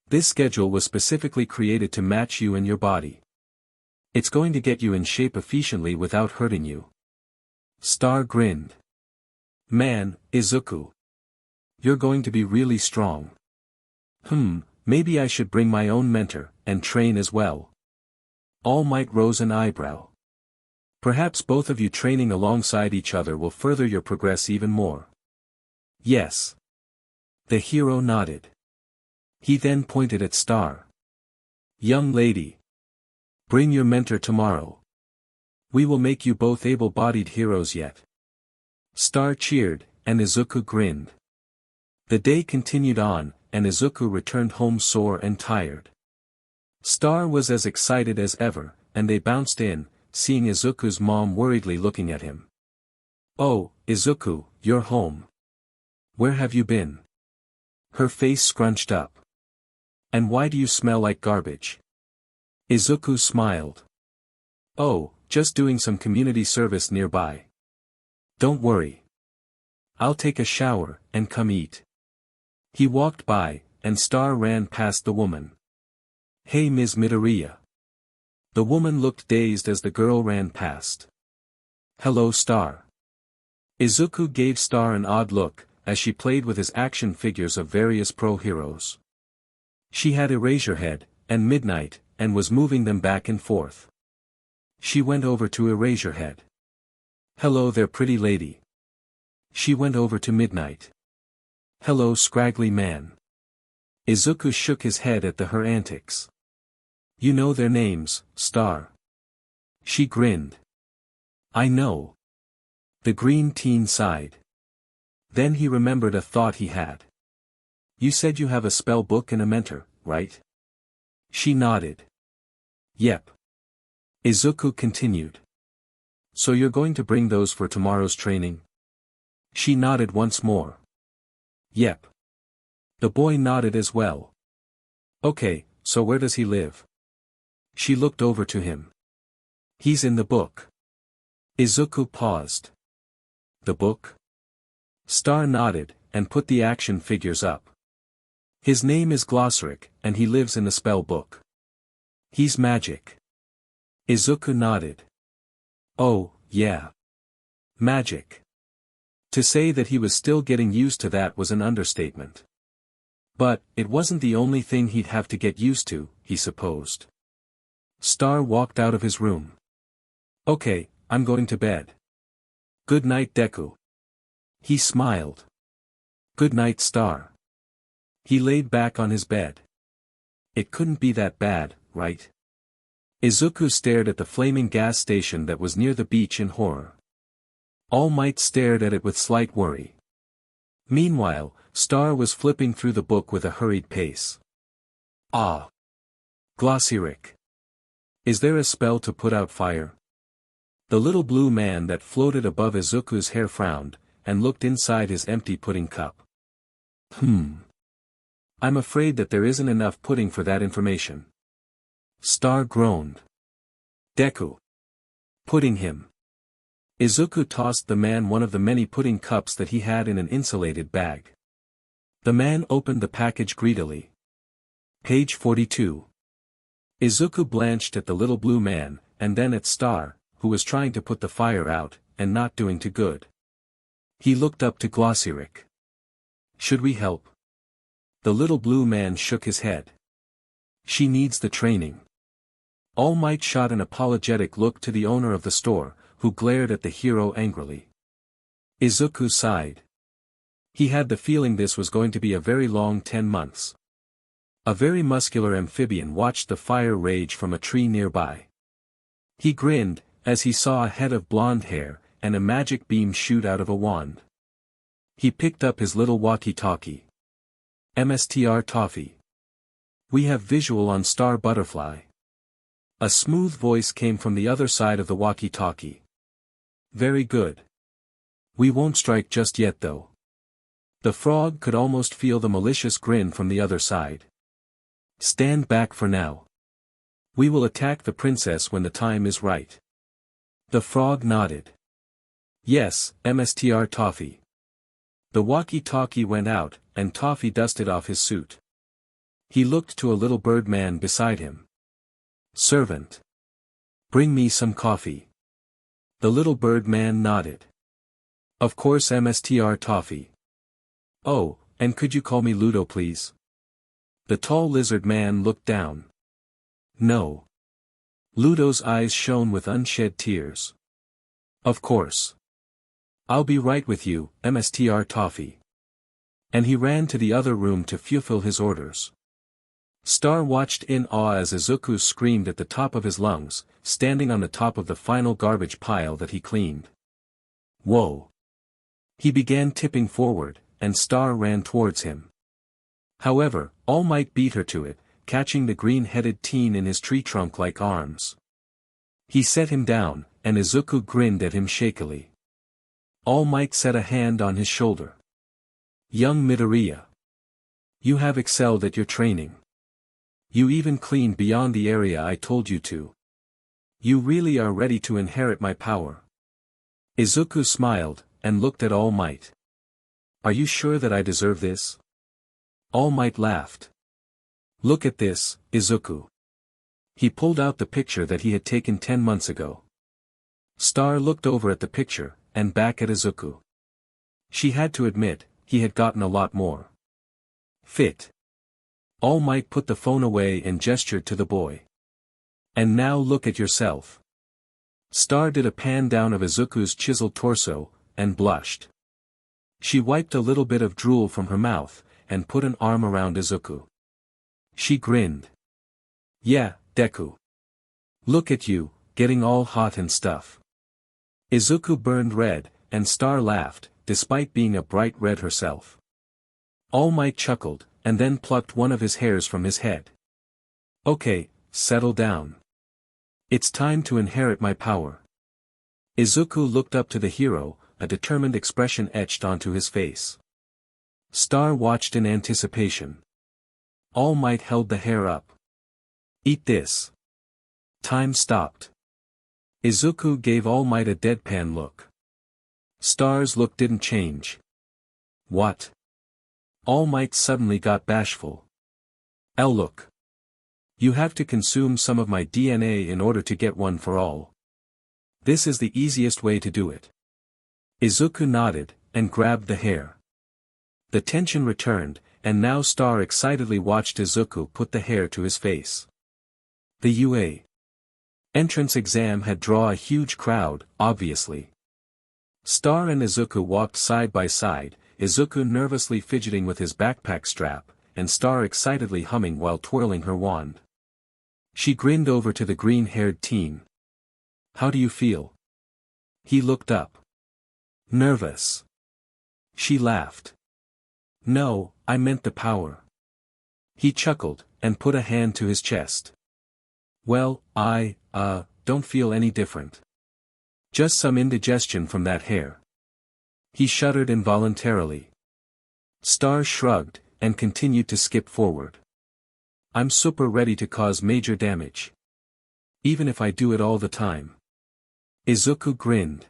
This schedule was specifically created to match you and your body. It's going to get you in shape efficiently without hurting you. Star grinned. Man, Izuku. You're going to be really strong. Maybe I should bring my own mentor, and train as well. All Might rose an eyebrow. Perhaps both of you training alongside each other will further your progress even more. Yes. The hero nodded. He then pointed at Star. Young lady. Bring your mentor tomorrow. We will make you both able-bodied heroes yet. Star cheered, and Izuku grinned. The day continued on, and Izuku returned home sore and tired. Star was as excited as ever, and they bounced in, seeing Izuku's mom worriedly looking at him. Oh, Izuku, you're home. Where have you been? Her face scrunched up. And why do you smell like garbage? Izuku smiled. Oh, just doing some community service nearby. Don't worry. I'll take a shower, and come eat. He walked by, and Star ran past the woman. Hey Ms. Midoriya. The woman looked dazed as the girl ran past. Hello Star. Izuku gave Star an odd look, as she played with his action figures of various pro heroes. She had Eraserhead, and Midnight, and was moving them back and forth. She went over to Eraserhead. Hello there pretty lady. She went over to Midnight. Hello scraggly man. Izuku shook his head at her antics. You know their names, Star. She grinned. I know. The green teen sighed. Then he remembered a thought he had. You said you have a spell book and a mentor, right? She nodded. Yep. Izuku continued. So you're going to bring those for tomorrow's training? She nodded once more. Yep. The boy nodded as well. Okay, so where does he live? She looked over to him. He's in the book. Izuku paused. The book? Star nodded, and put the action figures up. His name is Glossaric, and he lives in the spell book. He's magic. Izuku nodded. Oh, yeah. Magic. To say that he was still getting used to that was an understatement. But, it wasn't the only thing he'd have to get used to, he supposed. Star walked out of his room. Okay, I'm going to bed. Good night Deku. He smiled. Good night Star. He laid back on his bed. It couldn't be that bad, right? Izuku stared at the flaming gas station that was near the beach in horror. All Might stared at it with slight worry. Meanwhile, Star was flipping through the book with a hurried pace. Ah. Glossaric. Is there a spell to put out fire? The little blue man that floated above Izuku's hair frowned, and looked inside his empty pudding cup. I'm afraid that there isn't enough pudding for that information. Star groaned. Deku. Pudding him. Izuku tossed the man one of the many pudding cups that he had in an insulated bag. The man opened the package greedily. Page 42. Izuku blanched at the little blue man, and then at Star, who was trying to put the fire out, and not doing too good. He looked up to Glossyrick. Should we help? The little blue man shook his head. She needs the training. All Might shot an apologetic look to the owner of the store, who glared at the hero angrily. Izuku sighed. He had the feeling this was going to be a very long 10 months. A very muscular amphibian watched the fire rage from a tree nearby. He grinned, as he saw a head of blonde hair, and a magic beam shoot out of a wand. He picked up his little walkie-talkie. MSTR Toffee. We have visual on Star Butterfly. A smooth voice came from the other side of the walkie-talkie. Very good. We won't strike just yet though. The frog could almost feel the malicious grin from the other side. Stand back for now. We will attack the princess when the time is right. The frog nodded. Yes, MSTR Toffee. The walkie-talkie went out, and Toffee dusted off his suit. He looked to a little bird man beside him. Servant. Bring me some coffee. The little bird man nodded. Of course MSTR Toffee. Oh, and could you call me Ludo please? The tall lizard man looked down. No. Ludo's eyes shone with unshed tears. Of course. I'll be right with you, MSTR Toffee. And he ran to the other room to fulfill his orders. Star watched in awe as Izuku screamed at the top of his lungs, standing on the top of the final garbage pile that he cleaned. Whoa! He began tipping forward, and Star ran towards him. However, All Might beat her to it, catching the green-headed teen in his tree-trunk-like arms. He set him down, and Izuku grinned at him shakily. All Might set a hand on his shoulder. Young Midoriya. You have excelled at your training. You even cleaned beyond the area I told you to. You really are ready to inherit my power. Izuku smiled, and looked at All Might. Are you sure that I deserve this? All Might laughed. Look at this, Izuku. He pulled out the picture that he had taken 10 months ago. Star looked over at the picture, and back at Izuku. She had to admit, he had gotten a lot more fit. All Might put the phone away and gestured to the boy. And now look at yourself. Star did a pan down of Izuku's chiseled torso, and blushed. She wiped a little bit of drool from her mouth, and put an arm around Izuku. She grinned. Yeah, Deku. Look at you, getting all hot and stuff. Izuku burned red, and Star laughed, despite being a bright red herself. All Might chuckled, and then plucked one of his hairs from his head. Okay, settle down. It's time to inherit my power. Izuku looked up to the hero, a determined expression etched onto his face. Star watched in anticipation. All Might held the hair up. Eat this. Time stopped. Izuku gave All Might a deadpan look. Star's look didn't change. What? All Might suddenly got bashful. Look. You have to consume some of my DNA in order to get one for all. This is the easiest way to do it. Izuku nodded, and grabbed the hair. The tension returned, and now Star excitedly watched Izuku put the hair to his face. The UA entrance exam had drawn a huge crowd, obviously. Star and Izuku walked side by side, Izuku nervously fidgeting with his backpack strap, and Star excitedly humming while twirling her wand. She grinned over to the green-haired teen. How do you feel? He looked up. Nervous. She laughed. No, I meant the power. He chuckled, and put a hand to his chest. Well, I don't feel any different. Just some indigestion from that hair. He shuddered involuntarily. Star shrugged, and continued to skip forward. I'm super ready to cause major damage. Even if I do it all the time. Izuku grinned.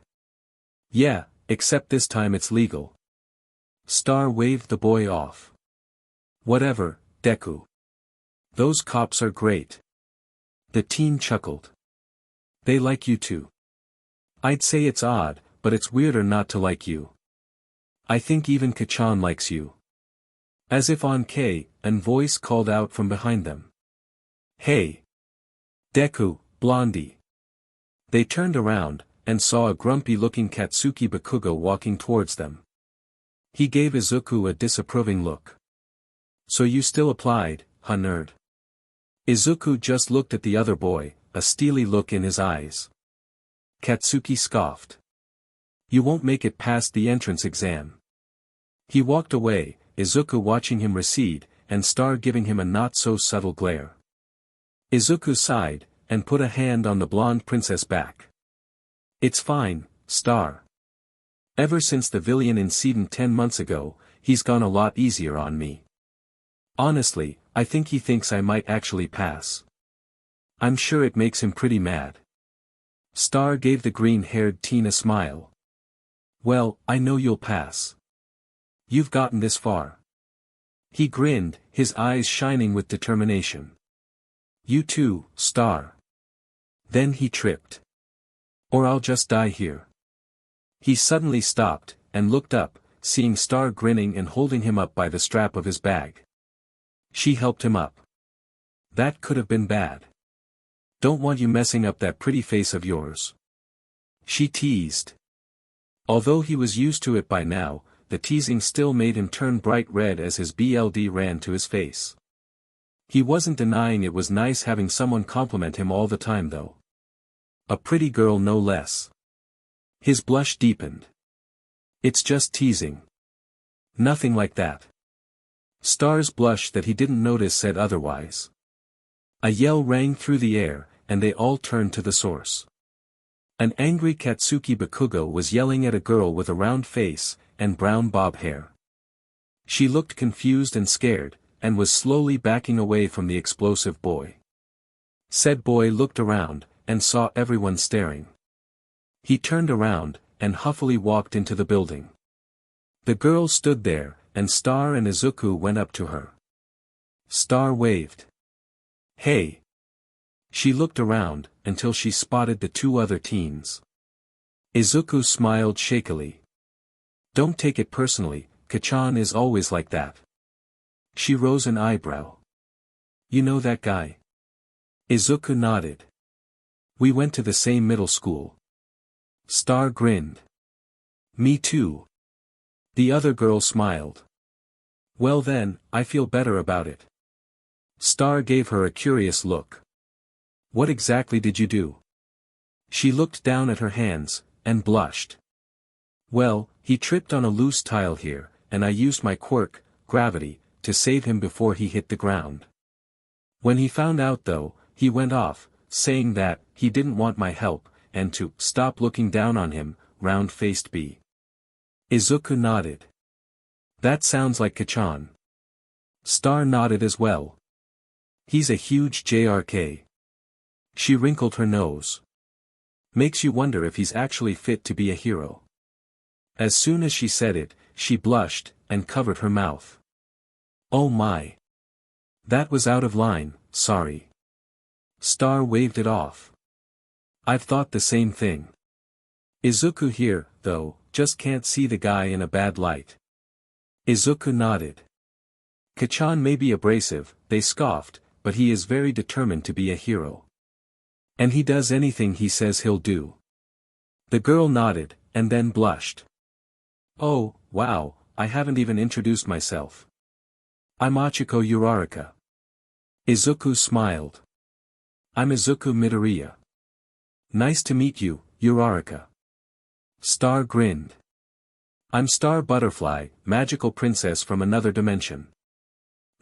Yeah, except this time it's legal. Star waved the boy off. Whatever, Deku. Those cops are great. The teen chuckled. They like you too. I'd say it's odd, but it's weirder not to like you. I think even Kachan likes you. As if on K, an voice called out from behind them. Hey! Deku, Blondie. They turned around, and saw a grumpy-looking Katsuki Bakugo walking towards them. He gave Izuku a disapproving look. So you still applied, huh nerd? Izuku just looked at the other boy, a steely look in his eyes. Katsuki scoffed. You won't make it past the entrance exam. He walked away, Izuku watching him recede, and Star giving him a not-so-subtle glare. Izuku sighed, and put a hand on the blonde princess' back. It's fine, Star. Ever since the villian incident 10 months ago, he's gone a lot easier on me. Honestly, I think he thinks I might actually pass. I'm sure it makes him pretty mad. Star gave the green-haired teen a smile. Well, I know you'll pass. You've gotten this far. He grinned, his eyes shining with determination. You too, Star. Then he tripped. Or I'll just die here. He suddenly stopped, and looked up, seeing Star grinning and holding him up by the strap of his bag. She helped him up. That could have been bad. Don't want you messing up that pretty face of yours. She teased. Although he was used to it by now, the teasing still made him turn bright red as his BLD ran to his face. He wasn't denying it was nice having someone compliment him all the time though. A pretty girl no less. His blush deepened. It's just teasing. Nothing like that. Star's blush that he didn't notice said otherwise. A yell rang through the air, and they all turned to the source. An angry Katsuki Bakugo was yelling at a girl with a round face, and brown bob hair. She looked confused and scared, and was slowly backing away from the explosive boy. Said boy looked around, and saw everyone staring. He turned around, and huffily walked into the building. The girl stood there, and Star and Izuku went up to her. Star waved. Hey! She looked around, until she spotted the two other teens. Izuku smiled shakily. Don't take it personally, Kachan is always like that. She rose an eyebrow. You know that guy? Izuku nodded. We went to the same middle school. Star grinned. Me too. The other girl smiled. Well then, I feel better about it. Star gave her a curious look. What exactly did you do? She looked down at her hands, and blushed. Well, he tripped on a loose tile here, and I used my quirk, gravity, to save him before he hit the ground. When he found out though, he went off, saying that he didn't want my help, and to stop looking down on him, round-faced B. Izuku nodded. That sounds like Kachan. Star nodded as well. He's a huge JRK. She wrinkled her nose. Makes you wonder if he's actually fit to be a hero. As soon as she said it, she blushed, and covered her mouth. Oh my. That was out of line, sorry. Star waved it off. I've thought the same thing. Izuku here, though, just can't see the guy in a bad light. Izuku nodded. Kachan may be abrasive, they scoffed, but he is very determined to be a hero. And he does anything he says he'll do. The girl nodded, and then blushed. Oh, wow, I haven't even introduced myself. I'm Achiko Uraraka. Izuku smiled. I'm Izukumidoriya. Nice to meet you, Uraraka. Star grinned. I'm Star Butterfly, magical princess from another dimension.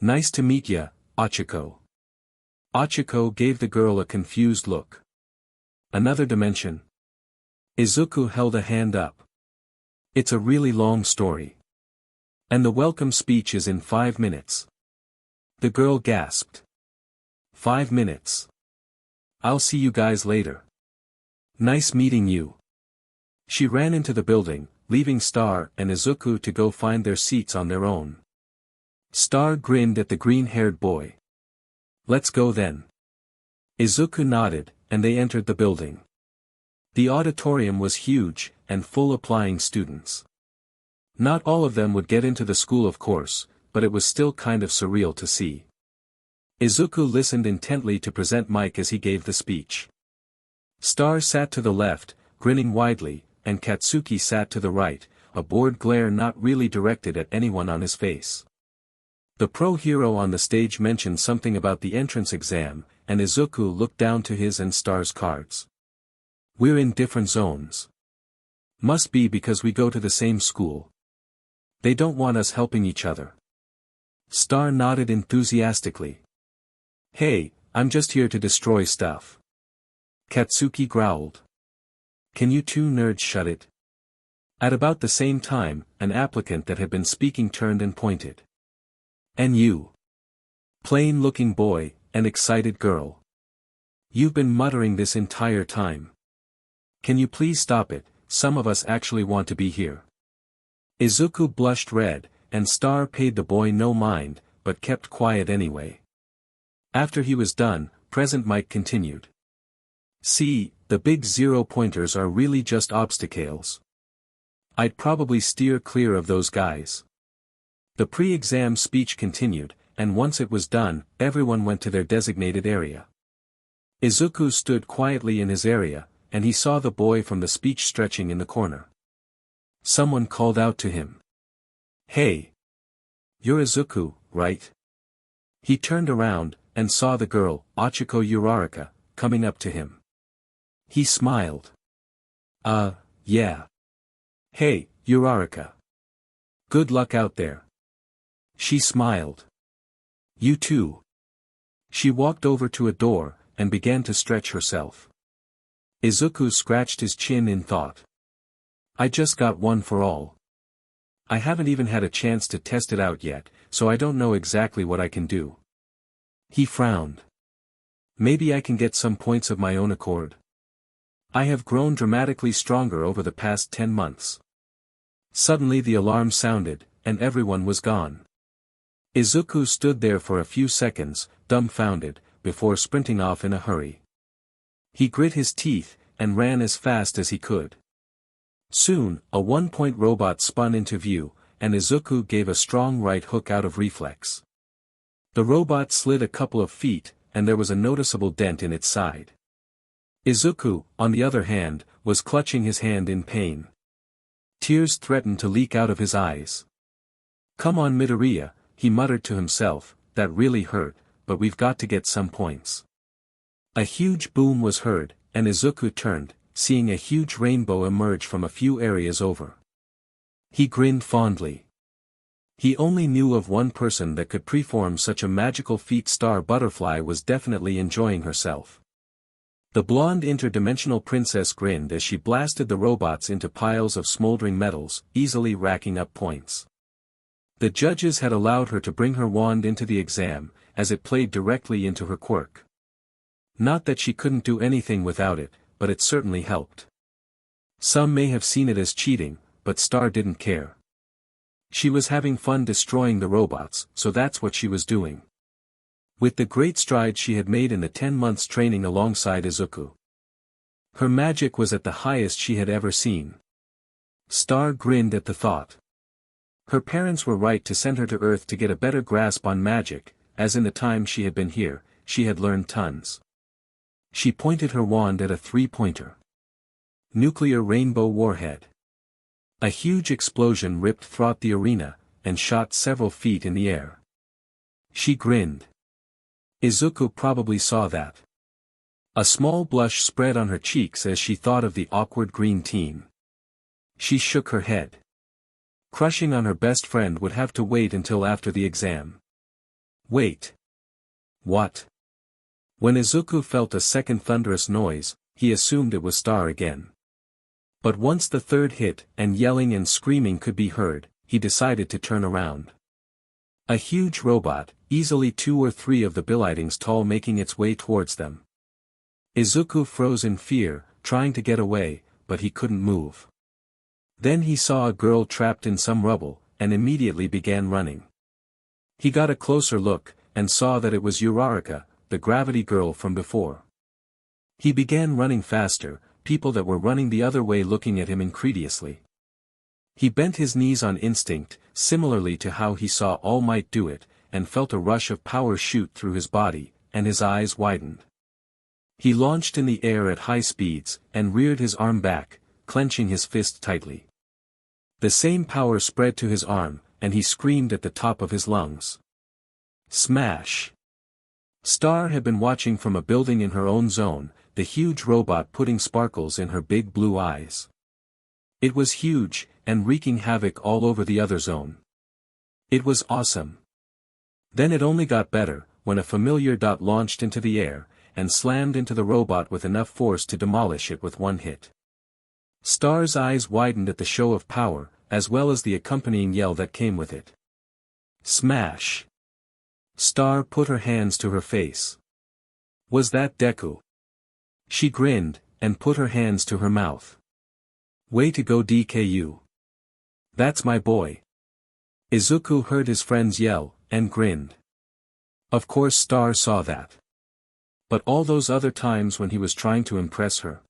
Nice to meet ya, Achiko. Achiko gave the girl a confused look. Another dimension? Izuku held a hand up. It's a really long story. And the welcome speech is in 5 minutes. The girl gasped. 5 minutes. I'll see you guys later. Nice meeting you. She ran into the building, leaving Star and Izuku to go find their seats on their own. Star grinned at the green-haired boy. Let's go then. Izuku nodded, and they entered the building. The auditorium was huge, and full applying students. Not all of them would get into the school of course, but it was still kind of surreal to see. Izuku listened intently to present Mike as he gave the speech. Star sat to the left, grinning widely, and Katsuki sat to the right, a bored glare not really directed at anyone on his face. The pro-hero on the stage mentioned something about the entrance exam, and Izuku looked down to his and Star's cards. We're in different zones. Must be because we go to the same school. They don't want us helping each other. Star nodded enthusiastically. Hey, I'm just here to destroy stuff. Katsuki growled. Can you two nerds shut it? At about the same time, an applicant that had been speaking turned and pointed. And you? Plain-looking boy, an excited girl. You've been muttering this entire time. Can you please stop it? Some of us actually want to be here. Izuku blushed red, and Star paid the boy no mind, but kept quiet anyway. After he was done, Present Mike continued. See, the big 0-pointers are really just obstacles. I'd probably steer clear of those guys. The pre-exam speech continued, and once it was done, everyone went to their designated area. Izuku stood quietly in his area, and he saw the boy from the speech stretching in the corner. Someone called out to him. Hey! You're Izuku, right? He turned around, and saw the girl, Ochiko Uraraka, coming up to him. He smiled. Yeah. Hey, Uraraka. Good luck out there. She smiled. You too. She walked over to a door, and began to stretch herself. Izuku scratched his chin in thought. I just got one for all. I haven't even had a chance to test it out yet, so I don't know exactly what I can do. He frowned. Maybe I can get some points of my own accord. I have grown dramatically stronger over the past 10 months. Suddenly the alarm sounded, and everyone was gone. Izuku stood there for a few seconds, dumbfounded, before sprinting off in a hurry. He grit his teeth, and ran as fast as he could. Soon, a 1-point robot spun into view, and Izuku gave a strong right hook out of reflex. The robot slid a couple of feet, and there was a noticeable dent in its side. Izuku, on the other hand, was clutching his hand in pain. Tears threatened to leak out of his eyes. Come on Midoriya, he muttered to himself, that really hurt, but we've got to get some points. A huge boom was heard, and Izuku turned, seeing a huge rainbow emerge from a few areas over. He grinned fondly. He only knew of one person that could perform such a magical feat. Star Butterfly was definitely enjoying herself. The blonde interdimensional princess grinned as she blasted the robots into piles of smoldering metals, easily racking up points. The judges had allowed her to bring her wand into the exam, as it played directly into her quirk. Not that she couldn't do anything without it, but it certainly helped. Some may have seen it as cheating, but Star didn't care. She was having fun destroying the robots, so that's what she was doing. With the great strides she had made in the 10 months training alongside Izuku, her magic was at the highest she had ever seen. Star grinned at the thought. Her parents were right to send her to Earth to get a better grasp on magic, as in the time she had been here, she had learned tons. She pointed her wand at a 3-pointer. Nuclear rainbow warhead. A huge explosion ripped throughout the arena, and shot several feet in the air. She grinned. Izuku probably saw that. A small blush spread on her cheeks as she thought of the awkward green team. She shook her head. Crushing on her best friend would have to wait until after the exam. Wait. What? When Izuku felt a second thunderous noise, he assumed it was Star again. But once the third hit, and yelling and screaming could be heard, he decided to turn around. A huge robot, easily 2 or 3 of the buildings tall, making its way towards them. Izuku froze in fear, trying to get away, but he couldn't move. Then he saw a girl trapped in some rubble, and immediately began running. He got a closer look, and saw that it was Uraraka, the gravity girl from before. He began running faster, people that were running the other way looking at him incredulously. He bent his knees on instinct, similarly to how he saw All Might do it, and felt a rush of power shoot through his body, and his eyes widened. He launched in the air at high speeds, and reared his arm back, clenching his fist tightly. The same power spread to his arm, and he screamed at the top of his lungs. Smash! Star had been watching from a building in her own zone, the huge robot putting sparkles in her big blue eyes. It was huge, and wreaking havoc all over the other zone. It was awesome. Then it only got better, when a familiar dot launched into the air, and slammed into the robot with enough force to demolish it with one hit. Star's eyes widened at the show of power, as well as the accompanying yell that came with it. Smash! Star put her hands to her face. Was that Deku? She grinned, and put her hands to her mouth. Way to go DKU. That's my boy. Izuku heard his friends yell, and grinned. Of course Star saw that. But all those other times when he was trying to impress her.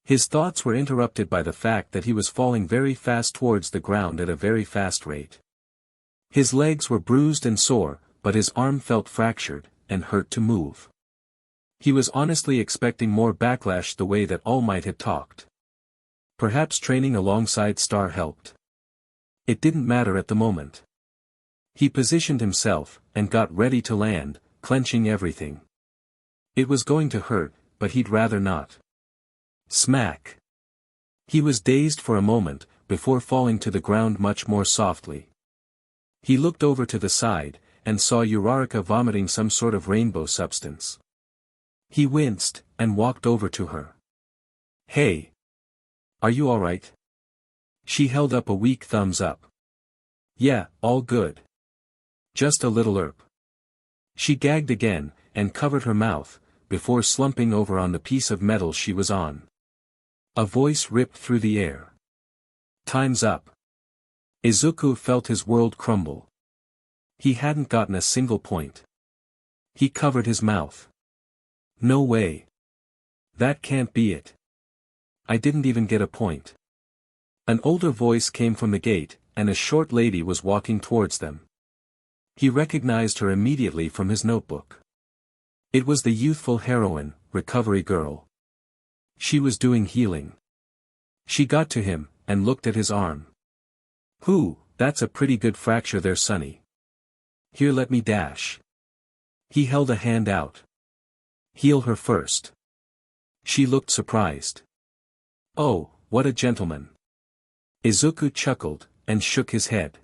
His thoughts were interrupted by the fact that he was falling very fast towards the ground at a very fast rate. His legs were bruised and sore, but his arm felt fractured, and hurt to move. He was honestly expecting more backlash the way that All Might had talked. Perhaps training alongside Star helped. It didn't matter at the moment. He positioned himself, and got ready to land, clenching everything. It was going to hurt, but he'd rather not. Smack! He was dazed for a moment, before falling to the ground much more softly. He looked over to the side, and saw Uraraka vomiting some sort of rainbow substance. He winced, and walked over to her. Hey! Are you alright? She held up a weak thumbs up. Yeah, all good. Just a little erp. She gagged again, and covered her mouth, before slumping over on the piece of metal she was on. A voice ripped through the air. Time's up. Izuku felt his world crumble. He hadn't gotten a single point. He covered his mouth. No way. That can't be it. I didn't even get a point. An older voice came from the gate, and a short lady was walking towards them. He recognized her immediately from his notebook. It was the youthful heroine, Recovery Girl. She was doing healing. She got to him, and looked at his arm. That's a pretty good fracture there, sonny. Here, let me dash. He held a hand out. Heal her first. She looked surprised. Oh, what a gentleman. Izuku chuckled, and shook his head.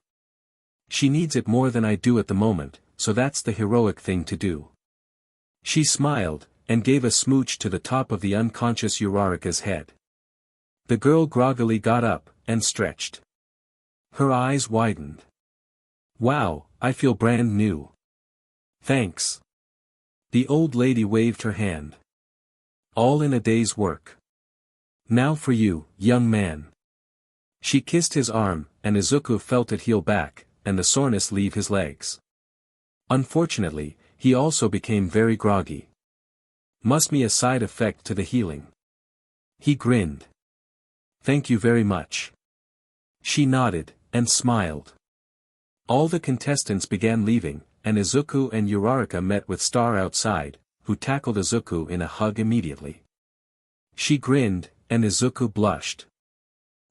She needs it more than I do at the moment, so that's the heroic thing to do. She smiled, and gave a smooch to the top of the unconscious Uraraka's head. The girl groggily got up, and stretched. Her eyes widened. Wow, I feel brand new. Thanks. The old lady waved her hand. All in a day's work. Now for you, young man. She kissed his arm, and Izuku felt it heal back, and the soreness leave his legs. Unfortunately, he also became very groggy. Must be a side effect to the healing. He grinned. Thank you very much. She nodded, and smiled. All the contestants began leaving, and Izuku and Uraraka met with Star outside, who tackled Izuku in a hug immediately. She grinned, and Izuku blushed.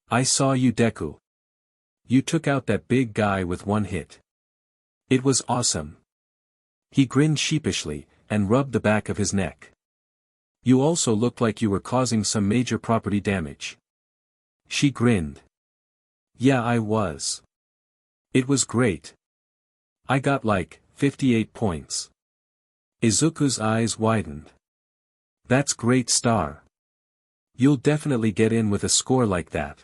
I saw you, Deku. You took out that big guy with one hit. It was awesome. He grinned sheepishly, and rubbed the back of his neck. You also looked like you were causing some major property damage. She grinned. Yeah, I was. It was great. I got like 58 points. Izuku's eyes widened. That's great, Star. You'll definitely get in with a score like that.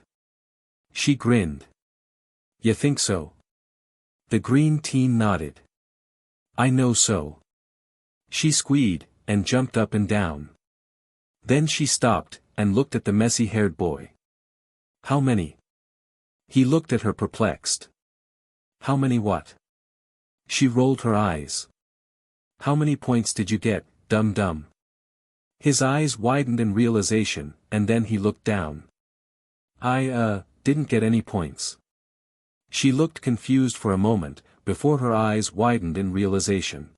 She grinned. You think so? The green teen nodded. I know so. She squealed, and jumped up and down. Then she stopped, and looked at the messy-haired boy. How many? He looked at her perplexed. How many what? She rolled her eyes. How many points did you get, dum-dum? His eyes widened in realization, and then he looked down. I didn't get any points. She looked confused for a moment, before her eyes widened in realization.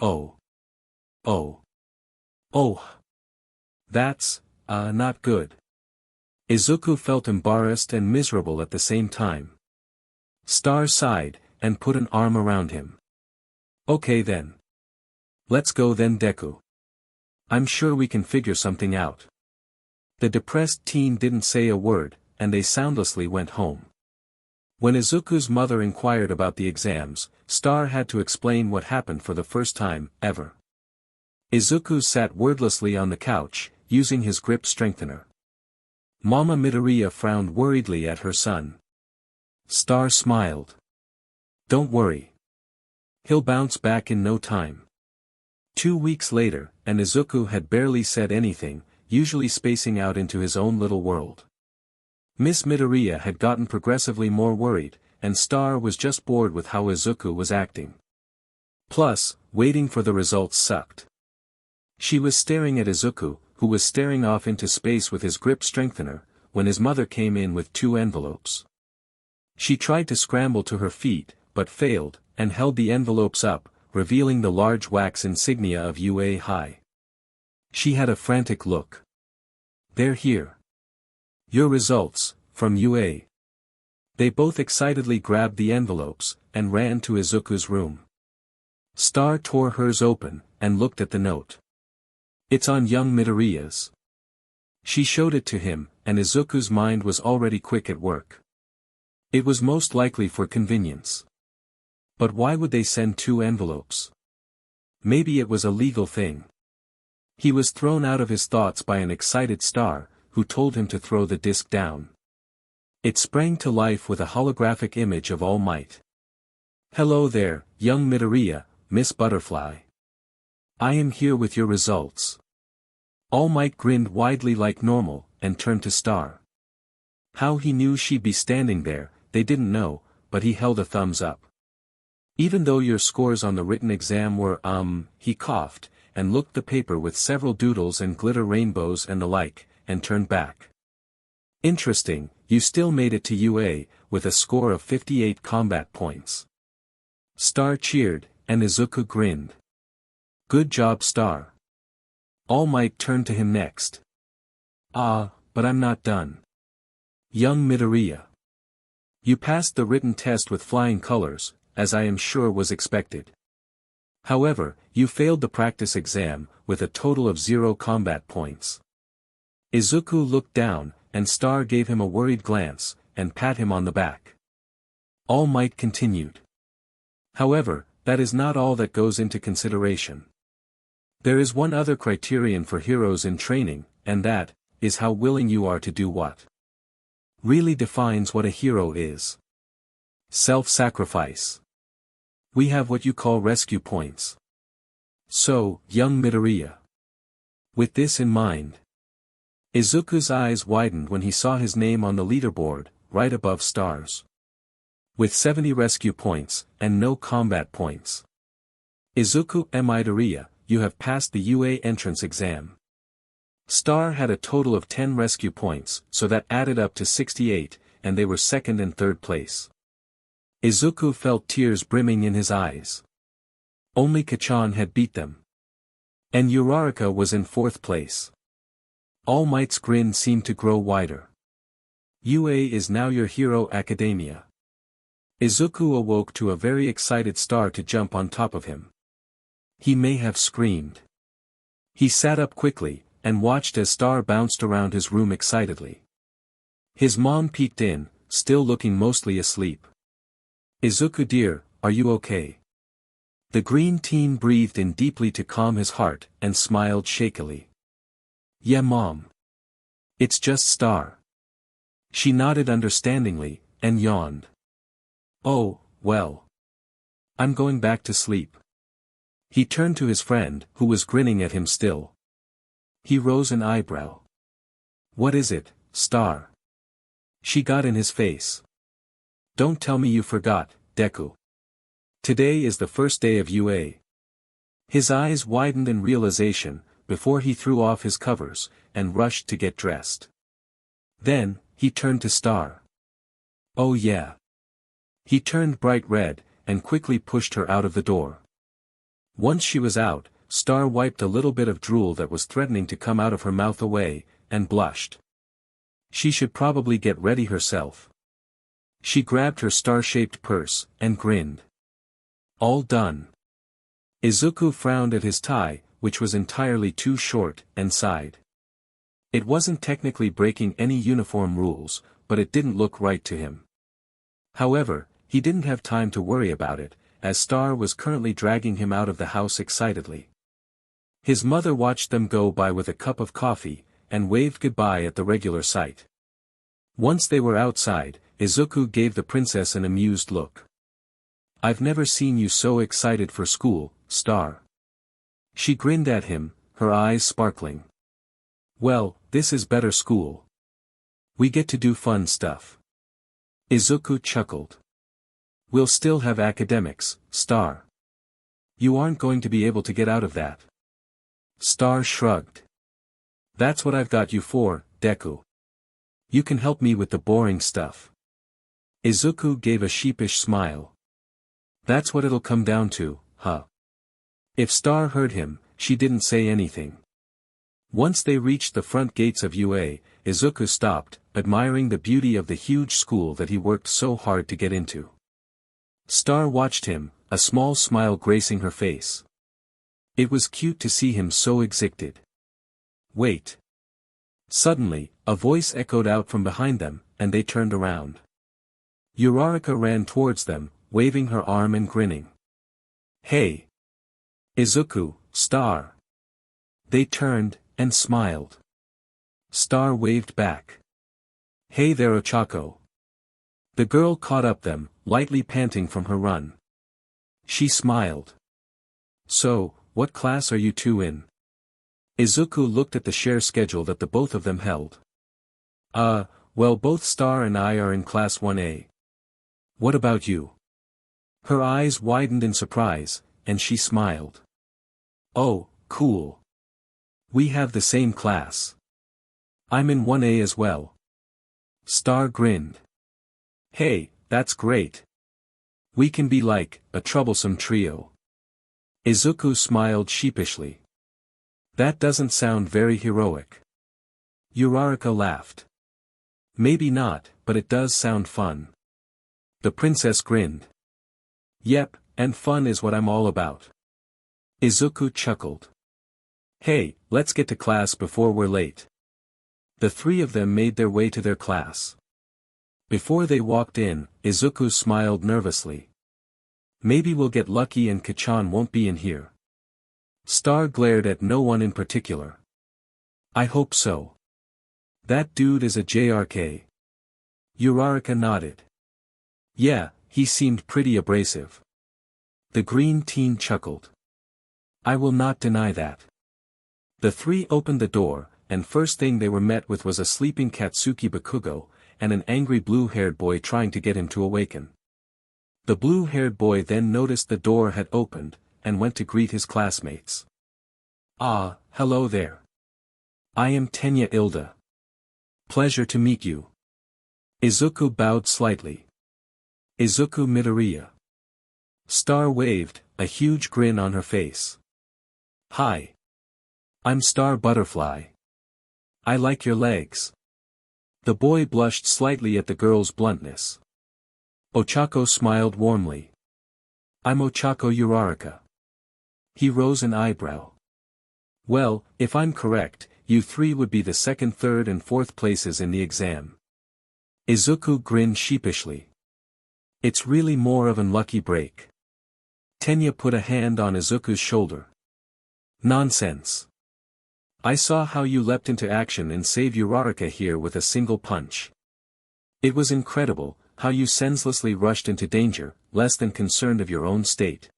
Oh. Oh. Oh. That's, not good. Izuku felt embarrassed and miserable at the same time. Star sighed, and put an arm around him. Okay then. Let's go then, Deku. I'm sure we can figure something out. The depressed teen didn't say a word, and they soundlessly went home. When Izuku's mother inquired about the exams, Star had to explain what happened for the first time, ever. Izuku sat wordlessly on the couch, using his grip strengthener. Mama Midoriya frowned worriedly at her son. Star smiled. Don't worry. He'll bounce back in no time. 2 weeks later, and Izuku had barely said anything, usually spacing out into his own little world. Miss Midoriya had gotten progressively more worried, and Star was just bored with how Izuku was acting. Plus, waiting for the results sucked. She was staring at Izuku, who was staring off into space with his grip strengthener, when his mother came in with 2 envelopes. She tried to scramble to her feet, but failed, and held the envelopes up, revealing the large wax insignia of UA High. She had a frantic look. They're here. Your results, from UA. They both excitedly grabbed the envelopes, and ran to Izuku's room. Star tore hers open, and looked at the note. It's on young Midoriya's. She showed it to him, and Izuku's mind was already quick at work. It was most likely for convenience. But why would they send 2 envelopes? Maybe it was a legal thing. He was thrown out of his thoughts by an excited Star, who told him to throw the disc down. It sprang to life with a holographic image of All Might. Hello there, young Midoriya, Miss Butterfly. I am here with your results. All Might grinned widely like normal, and turned to Star. How he knew she'd be standing there, they didn't know, but he held a thumbs up. Even though your scores on the written exam were, he coughed, and looked the paper with several doodles and glitter rainbows and the like, and turned back. Interesting, you still made it to UA, with a score of 58 combat points. Star cheered, and Izuku grinned. Good job, Star. All Might turned to him next. But I'm not done. Young Midoriya. You passed the written test with flying colors, as I am sure was expected. However, you failed the practice exam, with a total of 0 combat points. Izuku looked down, and Star gave him a worried glance, and pat him on the back. All Might continued. However, that is not all that goes into consideration. There is one other criterion for heroes in training, and that is how willing you are to do what really defines what a hero is. Self-sacrifice. We have what you call rescue points. So, young Midoriya. With this in mind, Izuku's eyes widened when he saw his name on the leaderboard, right above Star's. With 70 rescue points, and no combat points. Izuku Midoriya, you have passed the UA entrance exam. Star had a total of 10 rescue points, so that added up to 68, and they were second and third place. Izuku felt tears brimming in his eyes. Only Kachan had beat them. And Uraraka was in 4th place. All Might's grin seemed to grow wider. UA is now your hero academia. Izuku awoke to a very excited Star to jump on top of him. He may have screamed. He sat up quickly, and watched as Star bounced around his room excitedly. His mom peeked in, still looking mostly asleep. Izuku dear, are you okay? The green teen breathed in deeply to calm his heart, and smiled shakily. Yeah mom. It's just Star. She nodded understandingly, and yawned. Oh, well. I'm going back to sleep. He turned to his friend, who was grinning at him still. He rose an eyebrow. What is it, Star? She got in his face. Don't tell me you forgot, Deku. Today is the first day of UA. His eyes widened in realization, before he threw off his covers, and rushed to get dressed. Then, he turned to Star. Oh yeah. He turned bright red, and quickly pushed her out of the door. Once she was out, Star wiped a little bit of drool that was threatening to come out of her mouth away, and blushed. She should probably get ready herself. She grabbed her star-shaped purse, and grinned. All done. Izuku frowned at his tie, which was entirely too short, and sighed. It wasn't technically breaking any uniform rules, but it didn't look right to him. However, he didn't have time to worry about it, as Star was currently dragging him out of the house excitedly. His mother watched them go by with a cup of coffee, and waved goodbye at the regular sight. Once they were outside, Izuku gave the princess an amused look. I've never seen you so excited for school, Star. She grinned at him, her eyes sparkling. Well, this is better school. We get to do fun stuff. Izuku chuckled. We'll still have academics, Star. You aren't going to be able to get out of that. Star shrugged. That's what I've got you for, Deku. You can help me with the boring stuff. Izuku gave a sheepish smile. That's what it'll come down to, huh? If Star heard him, she didn't say anything. Once they reached the front gates of UA, Izuku stopped, admiring the beauty of the huge school that he worked so hard to get into. Star watched him, a small smile gracing her face. It was cute to see him so excited. Wait. Suddenly, a voice echoed out from behind them, and they turned around. Uraraka ran towards them, waving her arm and grinning. Hey! Izuku, Star! They turned, and smiled. Star waved back. Hey there, Ochako. The girl caught up them, lightly panting from her run. She smiled. So, what class are you two in? Izuku looked at the share schedule that the both of them held. Well, both Star and I are in class 1A. What about you? Her eyes widened in surprise, and she smiled. Oh, cool. We have the same class. I'm in 1A as well. Star grinned. Hey, that's great. We can be like, a troublesome trio. Izuku smiled sheepishly. That doesn't sound very heroic. Uraraka laughed. Maybe not, but it does sound fun. The princess grinned. Yep, and fun is what I'm all about. Izuku chuckled. Hey, let's get to class before we're late. The three of them made their way to their class. Before they walked in, Izuku smiled nervously. Maybe we'll get lucky and Kachan won't be in here. Star glared at no one in particular. I hope so. That dude is a JRK. Uraraka nodded. Yeah, he seemed pretty abrasive. The green teen chuckled. I will not deny that. The three opened the door, and first thing they were met with was a sleeping Katsuki Bakugo, and an angry blue-haired boy trying to get him to awaken. The blue-haired boy then noticed the door had opened, and went to greet his classmates. Ah, hello there. I am Tenya Ilda. Pleasure to meet you. Izuku bowed slightly. Izukumidoriya. Star waved, a huge grin on her face. Hi. I'm Star Butterfly. I like your legs. The boy blushed slightly at the girl's bluntness. Ochako smiled warmly. I'm Ochako Uraraka. He rose an eyebrow. Well, if I'm correct, you three would be the second, third and fourth places in the exam. Izuku grinned sheepishly. It's really more of an lucky break. Tenya put a hand on Izuku's shoulder. Nonsense. I saw how you leapt into action and saved Uraraka here with a single punch. It was incredible, how you senselessly rushed into danger, less than concerned of your own state.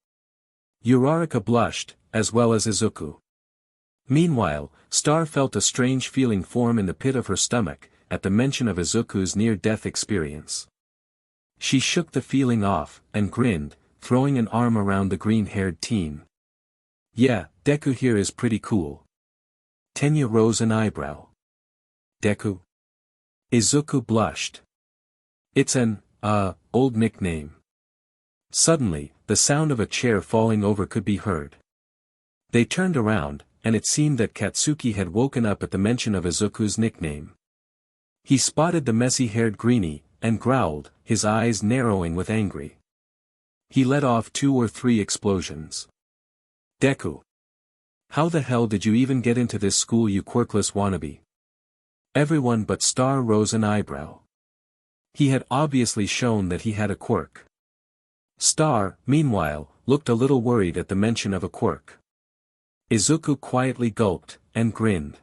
Uraraka blushed, as well as Izuku. Meanwhile, Star felt a strange feeling form in the pit of her stomach, at the mention of Izuku's near-death experience. She shook the feeling off, and grinned, throwing an arm around the green-haired teen. Yeah, Deku here is pretty cool. Tenya rose an eyebrow. Deku? Izuku blushed. It's an, old nickname. Suddenly, the sound of a chair falling over could be heard. They turned around, and it seemed that Katsuki had woken up at the mention of Izuku's nickname. He spotted the messy-haired greenie, and growled, his eyes narrowing with anger. He let off 2 or 3 explosions. Deku. How the hell did you even get into this school, you quirkless wannabe? Everyone but Star rose an eyebrow. He had obviously shown that he had a quirk. Star, meanwhile, looked a little worried at the mention of a quirk. Izuku quietly gulped, and grinned.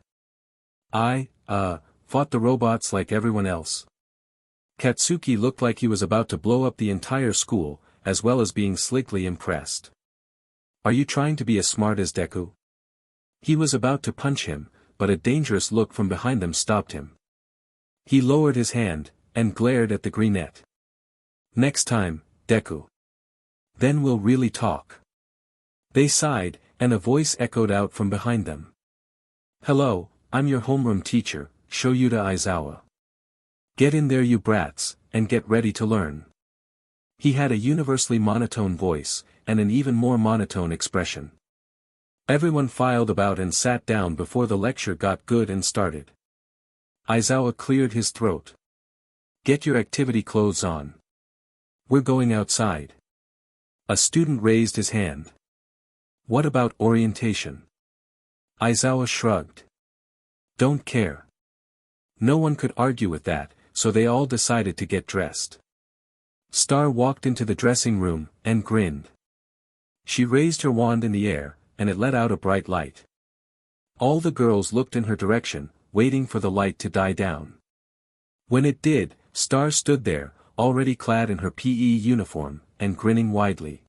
I fought the robots like everyone else. Katsuki looked like he was about to blow up the entire school, as well as being slickly impressed. Are you trying to be as smart as Deku? He was about to punch him, but a dangerous look from behind them stopped him. He lowered his hand, and glared at the greenette. Next time, Deku. Then we'll really talk. They sighed, and a voice echoed out from behind them. Hello, I'm your homeroom teacher, Shoyuta Aizawa. Get in there you brats, and get ready to learn. He had a universally monotone voice, and an even more monotone expression. Everyone filed about and sat down before the lecture got good and started. Aizawa cleared his throat. Get your activity clothes on. We're going outside. A student raised his hand. What about orientation? Aizawa shrugged. Don't care. No one could argue with that, so they all decided to get dressed. Star walked into the dressing room, and grinned. She raised her wand in the air, and it let out a bright light. All the girls looked in her direction, waiting for the light to die down. When it did, Star stood there, already clad in her PE uniform, and grinning widely.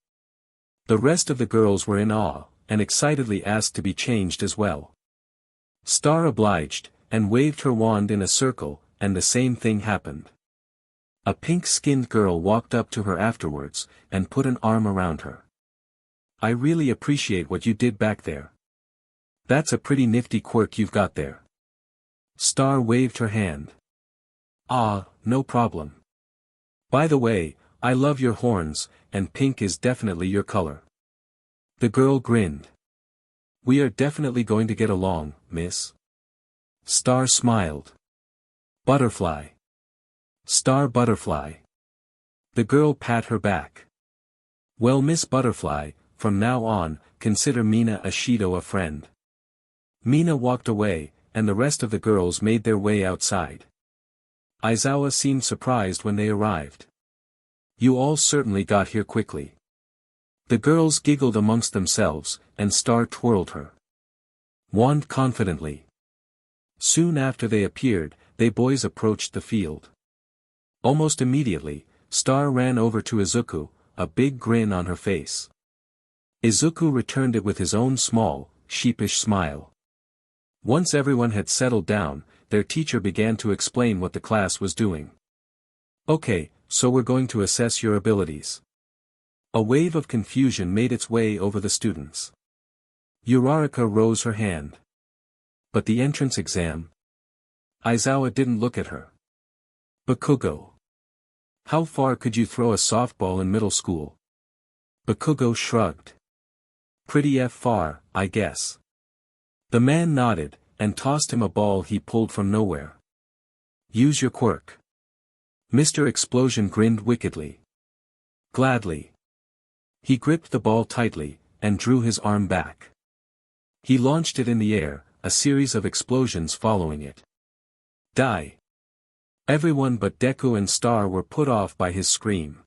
The rest of the girls were in awe, and excitedly asked to be changed as well. Star obliged, and waved her wand in a circle, and the same thing happened. A pink-skinned girl walked up to her afterwards, and put an arm around her. I really appreciate what you did back there. That's a pretty nifty quirk you've got there. Star waved her hand. Ah, no problem. By the way, I love your horns, and pink is definitely your color. The girl grinned. We are definitely going to get along, miss. Star smiled. Butterfly. Star Butterfly. The girl pat her back. Well, Miss Butterfly, from now on, consider Mina Ashido a friend. Mina walked away, and the rest of the girls made their way outside. Aizawa seemed surprised when they arrived. You all certainly got here quickly. The girls giggled amongst themselves, and Star twirled her wand confidently. Soon after they appeared, they boys approached the field. Almost immediately, Star ran over to Izuku, a big grin on her face. Izuku returned it with his own small, sheepish smile. Once everyone had settled down, their teacher began to explain what the class was doing. Okay, so we're going to assess your abilities. A wave of confusion made its way over the students. Uraraka rose her hand. But the entrance exam? Aizawa didn't look at her. Bakugo. How far could you throw a softball in middle school? Bakugo shrugged. Pretty far, I guess. The man nodded, and tossed him a ball he pulled from nowhere. Use your quirk. Mr. Explosion grinned wickedly. Gladly. He gripped the ball tightly, and drew his arm back. He launched it in the air, a series of explosions following it. Die. Everyone but Deku and Star were put off by his scream.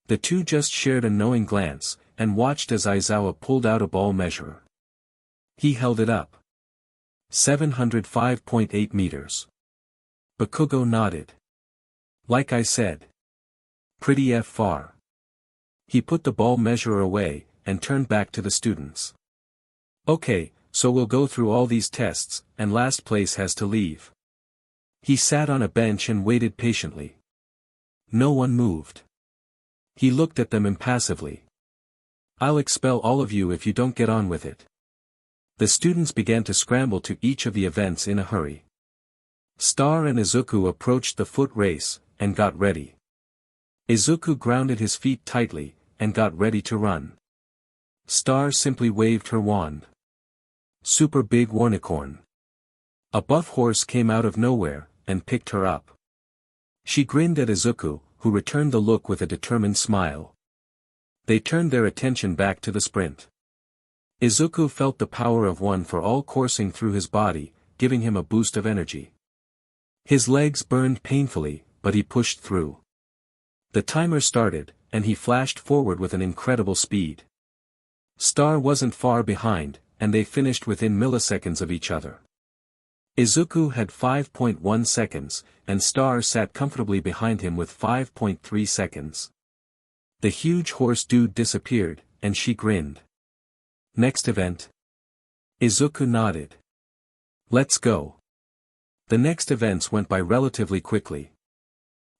The two just shared a knowing glance, and watched as Aizawa pulled out a ball measurer. He held it up. 705.8 meters. Bakugo nodded. Like I said. Pretty far. He put the ball measurer away, and turned back to the students. Okay, so we'll go through all these tests, and last place has to leave. He sat on a bench and waited patiently. No one moved. He looked at them impassively. "I'll expel all of you if you don't get on with it." The students began to scramble to each of the events in a hurry. Star and Izuku approached the foot race, and got ready. Izuku grounded his feet tightly, and got ready to run. Star simply waved her wand. Super big warnicorn. A buff horse came out of nowhere, and picked her up. She grinned at Izuku, who returned the look with a determined smile. They turned their attention back to the sprint. Izuku felt the power of one for all coursing through his body, giving him a boost of energy. His legs burned painfully, but he pushed through. The timer started, and he flashed forward with an incredible speed. Star wasn't far behind, and they finished within milliseconds of each other. Izuku had 5.1 seconds, and Star sat comfortably behind him with 5.3 seconds. The huge horse dude disappeared, and she grinned. "Next event?" Izuku nodded. "Let's go." The next events went by relatively quickly.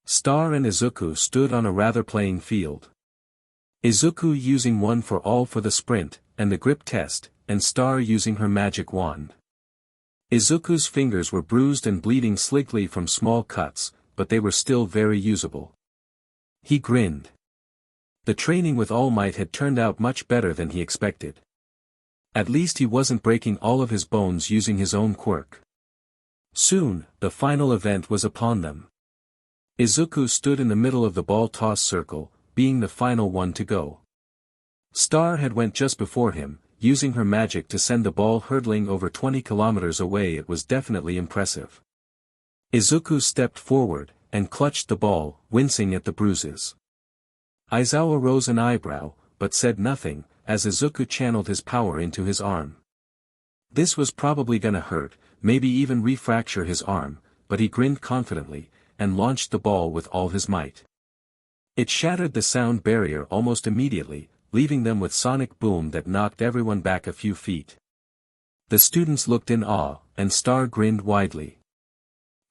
Star and Izuku stood on a rather playing field. Izuku using one for all for the sprint, and the grip test, and Star using her magic wand. Izuku's fingers were bruised and bleeding slightly from small cuts, but they were still very usable. He grinned. The training with All Might had turned out much better than he expected. At least he wasn't breaking all of his bones using his own quirk. Soon, the final event was upon them. Izuku stood in the middle of the ball toss circle, being the final one to go. Star had went just before him, using her magic to send the ball hurtling over 20 kilometers away. It was definitely impressive. Izuku stepped forward, and clutched the ball, wincing at the bruises. Aizawa rose an eyebrow, but said nothing, as Izuku channeled his power into his arm. This was probably gonna hurt, maybe even refracture his arm, but he grinned confidently, and launched the ball with all his might. It shattered the sound barrier almost immediately, leaving them with sonic boom that knocked everyone back a few feet. The students looked in awe, and Star grinned widely.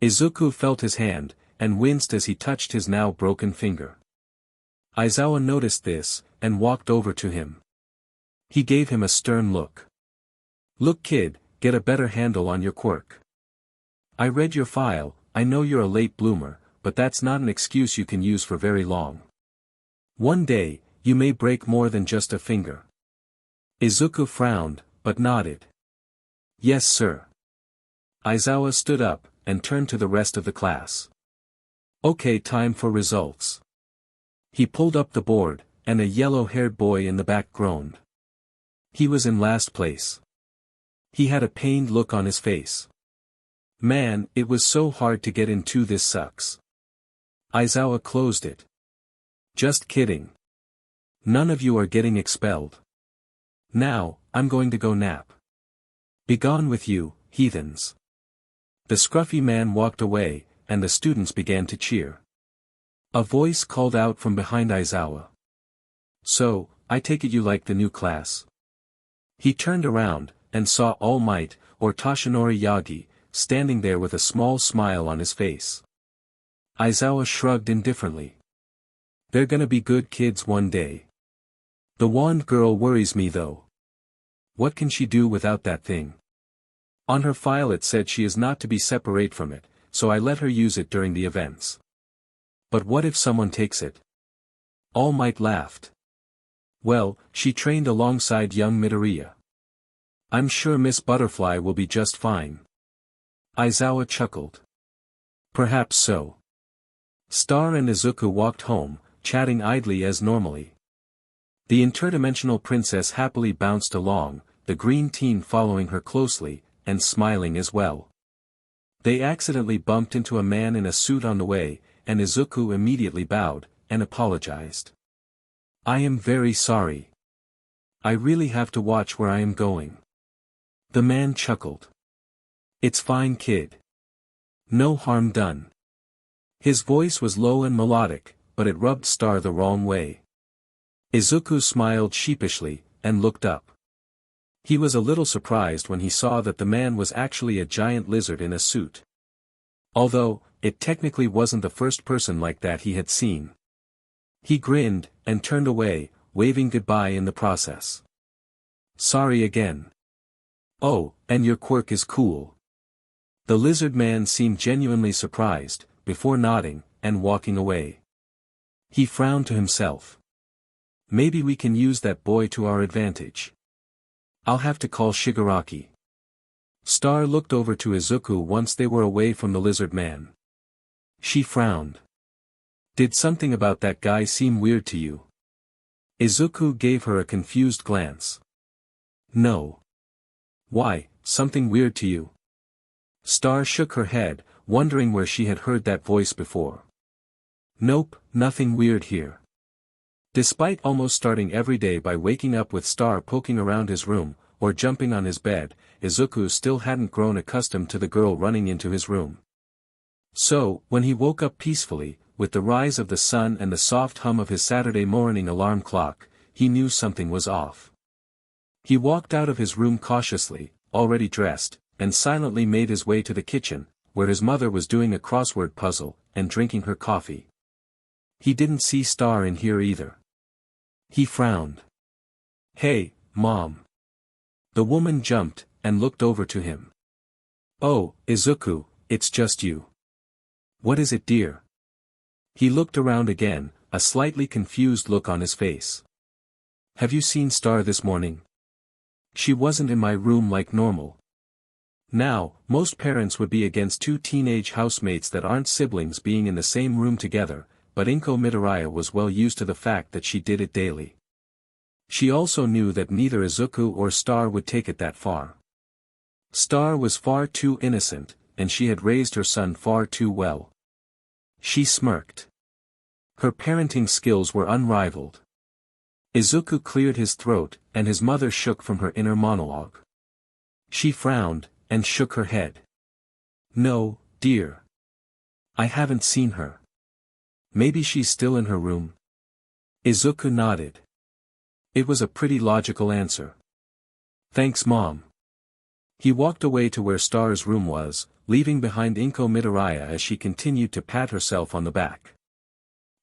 Izuku felt his hand, and winced as he touched his now broken finger. Aizawa noticed this, and walked over to him. He gave him a stern look. "Look kid, get a better handle on your quirk. I read your file, I know you're a late bloomer, but that's not an excuse you can use for very long. One day, you may break more than just a finger." Izuku frowned, but nodded. "Yes sir." Aizawa stood up, and turned to the rest of the class. "Okay, time for results." He pulled up the board, and a yellow-haired boy in the back groaned. He was in last place. He had a pained look on his face. "Man, it was so hard to get into, this sucks." Aizawa closed it. "Just kidding. None of you are getting expelled. Now, I'm going to go nap. Begone with you, heathens." The scruffy man walked away, and the students began to cheer. A voice called out from behind Aizawa. "So, I take it you like the new class?" He turned around, and saw All Might, or Toshinori Yagi, standing there with a small smile on his face. Aizawa shrugged indifferently. "They're gonna be good kids one day. The wand girl worries me though. What can she do without that thing? On her file it said she is not to be separate from it, so I let her use it during the events. But what if someone takes it?" All Might laughed. "Well, she trained alongside young Midoriya. I'm sure Miss Butterfly will be just fine." Aizawa chuckled. "Perhaps so." Star and Izuku walked home, chatting idly as normally. The interdimensional princess happily bounced along, the green teen following her closely, and smiling as well. They accidentally bumped into a man in a suit on the way, and Izuku immediately bowed, and apologized. "I am very sorry. I really have to watch where I am going." The man chuckled. "It's fine kid. No harm done." His voice was low and melodic, but it rubbed Star the wrong way. Izuku smiled sheepishly, and looked up. He was a little surprised when he saw that the man was actually a giant lizard in a suit. Although, it technically wasn't the first person like that he had seen. He grinned, and turned away, waving goodbye in the process. Sorry again. Oh, and your quirk is cool. The lizard man seemed genuinely surprised, before nodding, and walking away. He frowned to himself. Maybe we can use that boy to our advantage. I'll have to call Shigaraki. Star looked over to Izuku once they were away from the lizard man. She frowned. Did something about that guy seem weird to you? Izuku gave her a confused glance. No. Why, something weird to you? Star shook her head, wondering where she had heard that voice before. Nope, nothing weird here. Despite almost starting every day by waking up with Star poking around his room, or jumping on his bed, Izuku still hadn't grown accustomed to the girl running into his room. So, when he woke up peacefully, with the rise of the sun and the soft hum of his Saturday morning alarm clock, he knew something was off. He walked out of his room cautiously, already dressed, and silently made his way to the kitchen, where his mother was doing a crossword puzzle, and drinking her coffee. He didn't see Star in here either. He frowned. Hey, Mom. The woman jumped, and looked over to him. Oh, Izuku, it's just you. What is it, dear? He looked around again, a slightly confused look on his face. Have you seen Star this morning? She wasn't in my room like normal. Now, most parents would be against two teenage housemates that aren't siblings being in the same room together, but izukumidoriya was well used to the fact that she did it daily. She also knew that neither Izuku or Star would take it that far. Star was far too innocent, and she had raised her son far too well. She smirked. Her parenting skills were unrivaled. Izuku cleared his throat, and his mother shook from her inner monologue. She frowned, and shook her head. No, dear. I haven't seen her. Maybe she's still in her room. Izuku nodded. It was a pretty logical answer. Thanks, Mom. He walked away to where Star's room was, leaving behind izukumidoriya as she continued to pat herself on the back.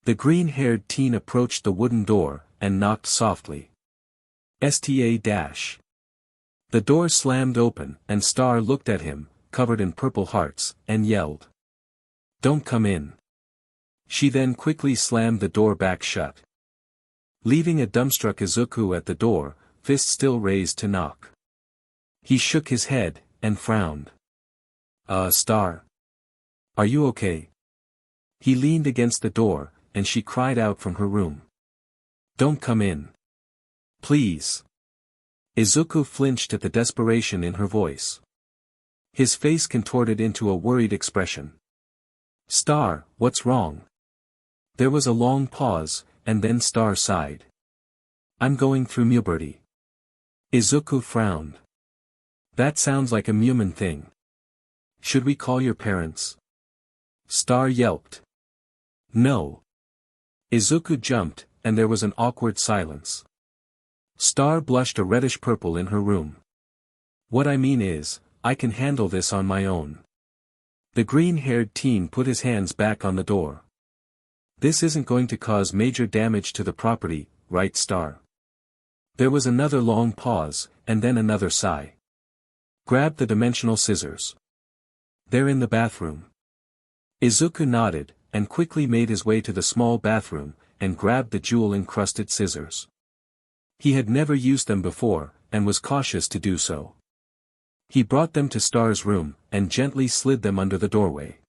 The green-haired teen approached the wooden door, and knocked softly. The door slammed open, and Star looked at him, covered in purple hearts, and yelled. Don't come in. She then quickly slammed the door back shut. Leaving a dumbstruck Izuku at the door, fist still raised to knock. He shook his head, and frowned. Star. Are you okay? He leaned against the door, and she cried out from her room. Don't come in. Please. Izuku flinched at the desperation in her voice. His face contorted into a worried expression. Star, what's wrong? There was a long pause, and then Star sighed. I'm going through Muberty. Izuku frowned. That sounds like a human thing. Should we call your parents? Star yelped. No. Izuku jumped, and there was an awkward silence. Star blushed a reddish purple in her room. What I mean is, I can handle this on my own. The green-haired teen put his hands back on the door. This isn't going to cause major damage to the property, right, Star? There was another long pause, and then another sigh. Grab the dimensional scissors. They're in the bathroom. Izuku nodded, and quickly made his way to the small bathroom, and grabbed the jewel-encrusted scissors. He had never used them before, and was cautious to do so. He brought them to Star's room, and gently slid them under the doorway.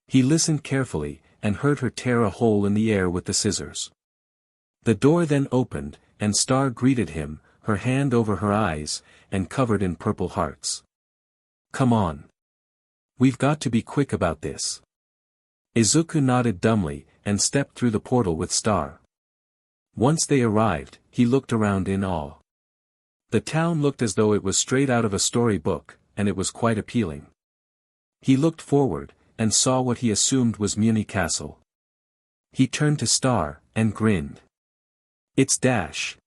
He listened carefully, and heard her tear a hole in the air with the scissors. The door then opened, and Star greeted him, her hand over her eyes, and covered in purple hearts. Come on. We've got to be quick about this. Izuku nodded dumbly, and stepped through the portal with Star. Once they arrived, he looked around in awe. The town looked as though it was straight out of a storybook, and it was quite appealing. He looked forward, and saw what he assumed was Muni Castle. He turned to Star, and grinned. It's Dash.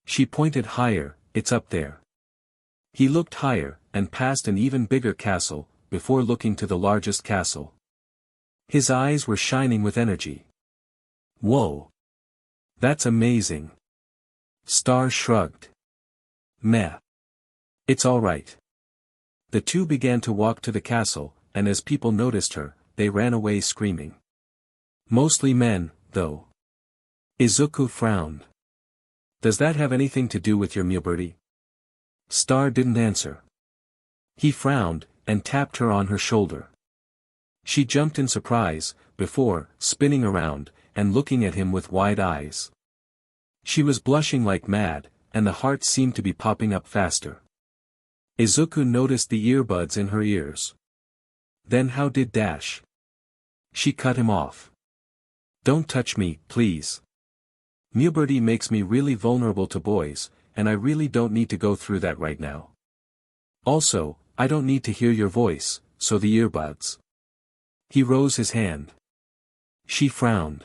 She pointed higher, it's up there. He looked higher, and past an even bigger castle, before looking to the largest castle. His eyes were shining with energy. Whoa. That's amazing. Star shrugged. Meh. It's alright. The two began to walk to the castle, and as people noticed her, they ran away screaming. Mostly men, though. Izuku frowned. Does that have anything to do with your Muberty? Star didn't answer. He frowned, and tapped her on her shoulder. She jumped in surprise, before, spinning around, and looking at him with wide eyes. She was blushing like mad, and the heart seemed to be popping up faster. Izuku noticed the earbuds in her ears. Then how did Dash? She cut him off. Don't touch me, please. Muberty makes me really vulnerable to boys, and I really don't need to go through that right now. Also, I don't need to hear your voice, so the earbuds. He rose his hand. She frowned.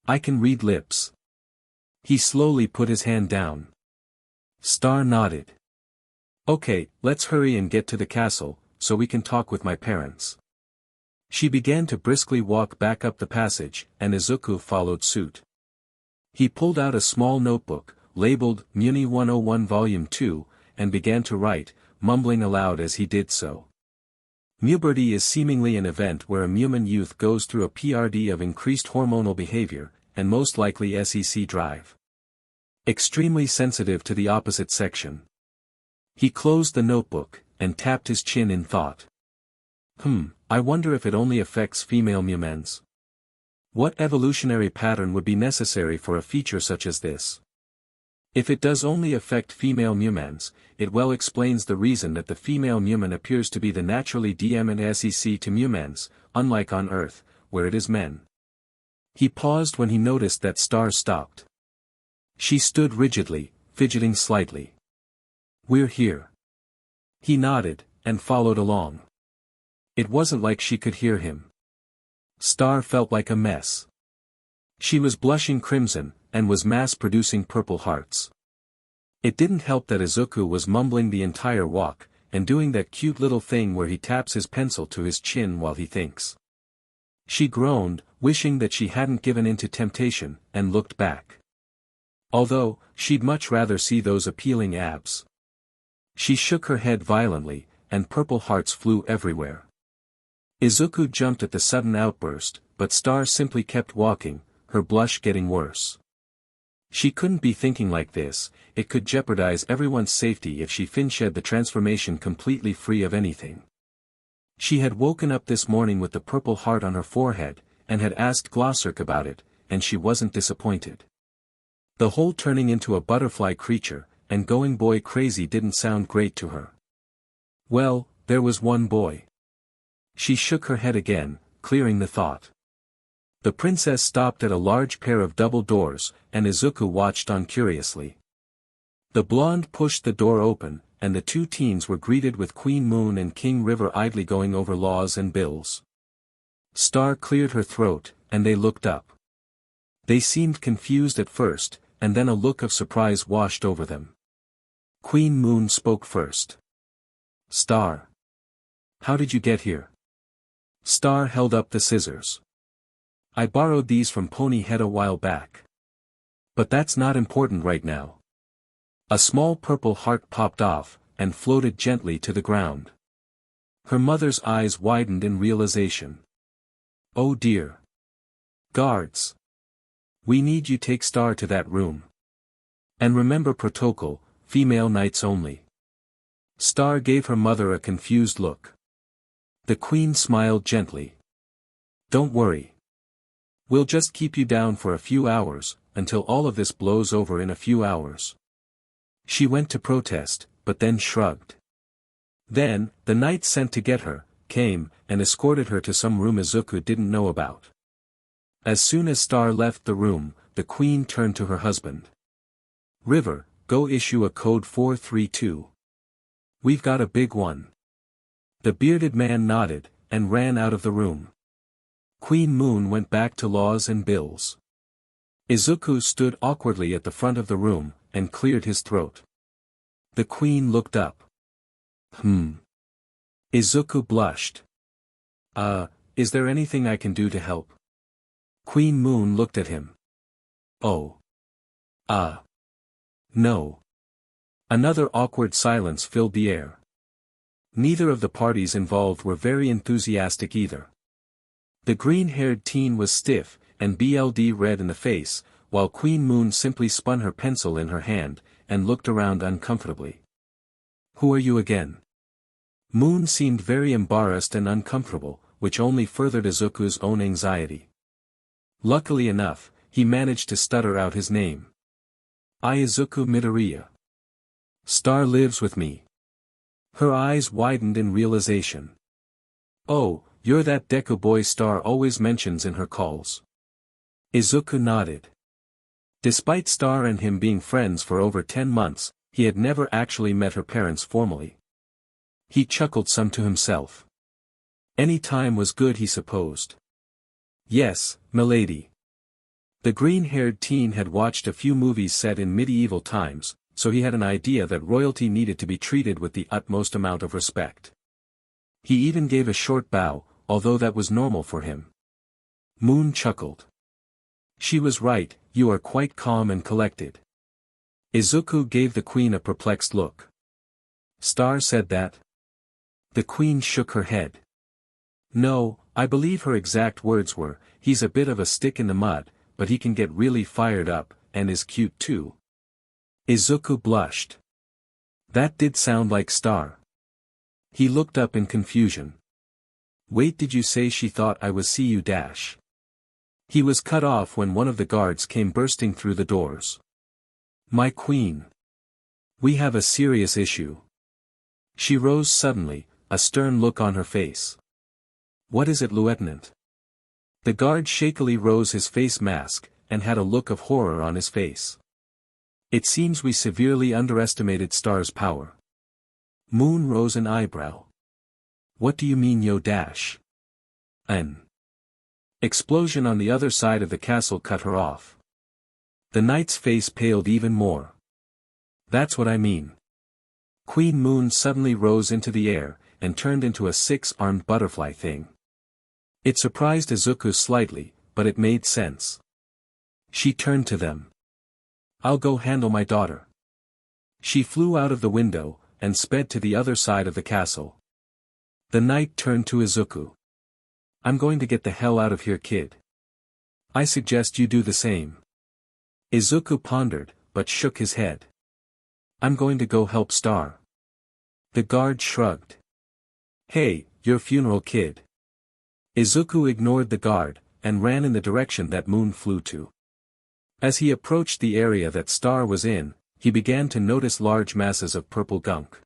I can read lips. He slowly put his hand down. Star nodded. Okay, let's hurry and get to the castle, so we can talk with my parents. She began to briskly walk back up the passage, and Izuku followed suit. He pulled out a small notebook, labeled Muni 101 Volume 2, and began to write, mumbling aloud as he did so. Muberty is seemingly an event where a Muman youth goes through a PRD of increased hormonal behavior, and most likely SEC drive. Extremely sensitive to the opposite section. He closed the notebook, and tapped his chin in thought. I wonder if it only affects female Mumens. What evolutionary pattern would be necessary for a feature such as this? If it does only affect female Mumens, it well explains the reason that the female Muman appears to be the naturally DM and SEC to Mumens, unlike on Earth, where it is men. He paused when he noticed that Star stopped. She stood rigidly, fidgeting slightly. We're here. He nodded, and followed along. It wasn't like she could hear him. Star felt like a mess. She was blushing crimson, and was mass-producing purple hearts. It didn't help that Izuku was mumbling the entire walk, and doing that cute little thing where he taps his pencil to his chin while he thinks. She groaned, wishing that she hadn't given in to temptation, and looked back. Although, she'd much rather see those appealing abs. She shook her head violently, and purple hearts flew everywhere. Izuku jumped at the sudden outburst, but Star simply kept walking, her blush getting worse. She couldn't be thinking like this, it could jeopardize everyone's safety if she finished the transformation completely free of anything. She had woken up this morning with the purple heart on her forehead, and had asked Glosserk about it, and she wasn't disappointed. The whole turning into a butterfly creature, and going boy crazy didn't sound great to her. Well, there was one boy. She shook her head again, clearing the thought. The princess stopped at a large pair of double doors, and Izuku watched on curiously. The blonde pushed the door open, and the two teens were greeted with Queen Moon and King River idly going over laws and bills. Star cleared her throat, and they looked up. They seemed confused at first, and then a look of surprise washed over them. Queen Moon spoke first. Star. How did you get here? Star held up the scissors. I borrowed these from Ponyhead a while back. But that's not important right now. A small purple heart popped off, and floated gently to the ground. Her mother's eyes widened in realization. Oh dear. Guards. We need you take Star to that room. And remember protocol, female knights only. Star gave her mother a confused look. The queen smiled gently. Don't worry. We'll just keep you down for a few hours, until all of this blows over in a few hours. She went to protest, but then shrugged. Then, the knights sent to get her, came, and escorted her to some room Izuku didn't know about. As soon as Star left the room, the queen turned to her husband. River, go issue a code 432. We've got a big one. The bearded man nodded, and ran out of the room. Queen Moon went back to laws and bills. Izuku stood awkwardly at the front of the room, and cleared his throat. The queen looked up. Izuku blushed. Is there anything I can do to help? Queen Moon looked at him. Oh. No. Another awkward silence filled the air. Neither of the parties involved were very enthusiastic either. The green-haired teen was stiff, and BLD red in the face, while Queen Moon simply spun her pencil in her hand, and looked around uncomfortably. Who are you again? Moon seemed very embarrassed and uncomfortable, which only furthered Izuku's own anxiety. Luckily enough, he managed to stutter out his name. Izukumidoriya. Star lives with me. Her eyes widened in realization. Oh, you're that Deku boy Star always mentions in her calls. Izuku nodded. Despite Star and him being friends for over 10 months, he had never actually met her parents formally. He chuckled some to himself. Any time was good, he supposed. Yes, milady. The green-haired teen had watched a few movies set in medieval times, so he had an idea that royalty needed to be treated with the utmost amount of respect. He even gave a short bow, although that was normal for him. Moon chuckled. She was right, you are quite calm and collected. Izuku gave the queen a perplexed look. Star said that? The queen shook her head. No, I believe her exact words were, he's a bit of a stick in the mud, but he can get really fired up, and is cute too. Izuku blushed. That did sound like Star. He looked up in confusion. Wait, did you say she thought I was CU dash? He was cut off when one of the guards came bursting through the doors. My queen. We have a serious issue. She rose suddenly, a stern look on her face. What is it, lieutenant? The guard shakily rose his face mask, and had a look of horror on his face. It seems we severely underestimated Star's power. Moon rose an eyebrow. What do you mean, yo dash? An explosion on the other side of the castle cut her off. The knight's face paled even more. That's what I mean. Queen Moon suddenly rose into the air, and turned into a 6-armed butterfly thing. It surprised Izuku slightly, but it made sense. She turned to them. I'll go handle my daughter. She flew out of the window, and sped to the other side of the castle. The knight turned to Izuku. I'm going to get the hell out of here, kid. I suggest you do the same. Izuku pondered, but shook his head. I'm going to go help Star. The guard shrugged. Hey, your funeral, kid. Izuku ignored the guard, and ran in the direction that Moon flew to. As he approached the area that Star was in, he began to notice large masses of purple gunk.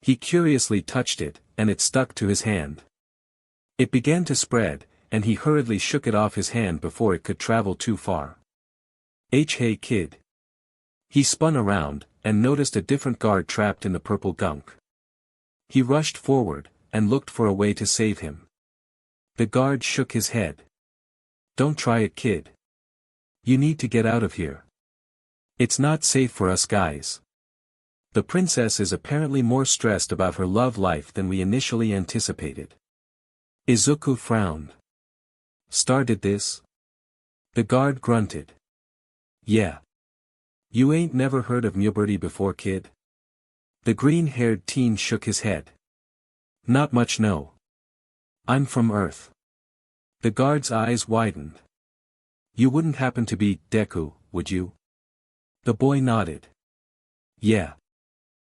He curiously touched it, and it stuck to his hand. It began to spread, and he hurriedly shook it off his hand before it could travel too far. Hey kid. He spun around, and noticed a different guard trapped in the purple gunk. He rushed forward, and looked for a way to save him. The guard shook his head. Don't try it, kid. You need to get out of here. It's not safe for us guys. The princess is apparently more stressed about her love life than we initially anticipated. Izuku frowned. Star did this? The guard grunted. Yeah. You ain't never heard of Muberty before, kid? The green-haired teen shook his head. Not much, no. I'm from Earth. The guard's eyes widened. You wouldn't happen to be Deku, would you? The boy nodded. Yeah.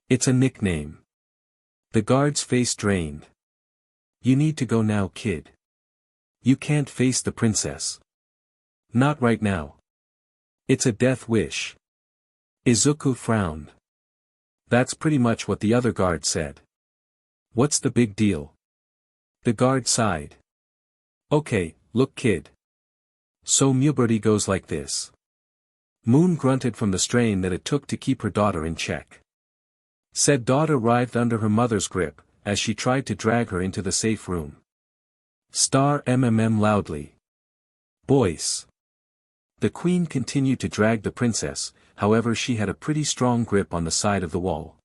It's a nickname. The guard's face drained. You need to go now, kid. You can't face the princess. Not right now. It's a death wish. Izuku frowned. That's pretty much what the other guard said. What's the big deal? The guard sighed. Okay, look, kid. So Muberty goes like this. Moon grunted from the strain that it took to keep her daughter in check. Said daughter writhed under her mother's grip, as she tried to drag her into the safe room. Star loudly. Boys. The queen continued to drag the princess, however she had a pretty strong grip on the side of the wall.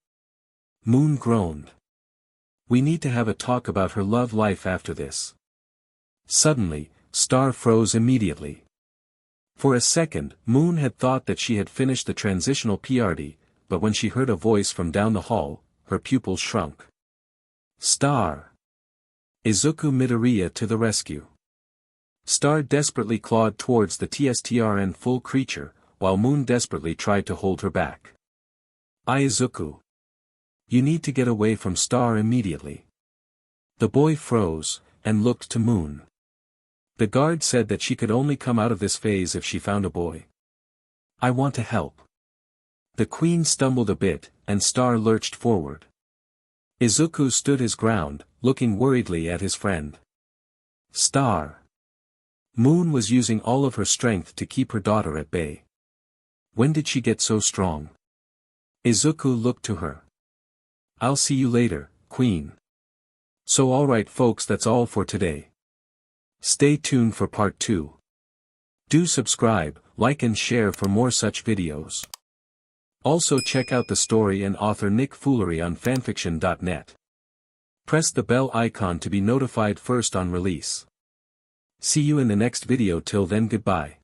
Moon groaned. We need to have a talk about her love life after this. Suddenly, Star froze immediately. For a second, Moon had thought that she had finished the transitional PRD, but when she heard a voice from down the hall, her pupils shrunk. Star! Izukumidoriya to the rescue. Star desperately clawed towards the TSTRN full creature, while Moon desperately tried to hold her back. Izuku. You need to get away from Star immediately. The boy froze, and looked to Moon. The guard said that she could only come out of this phase if she found a boy. I want to help. The queen stumbled a bit, and Star lurched forward. Izuku stood his ground, looking worriedly at his friend. Star. Moon was using all of her strength to keep her daughter at bay. When did she get so strong? Izuku looked to her. I'll see you later, Queen. So alright folks, that's all for today. Stay tuned for part 2. Do subscribe, like and share for more such videos. Also check out the story and author Nick Foolery on FANFICTIONnet. Press the bell icon to be notified first on release. See you in the next video. Till then, goodbye.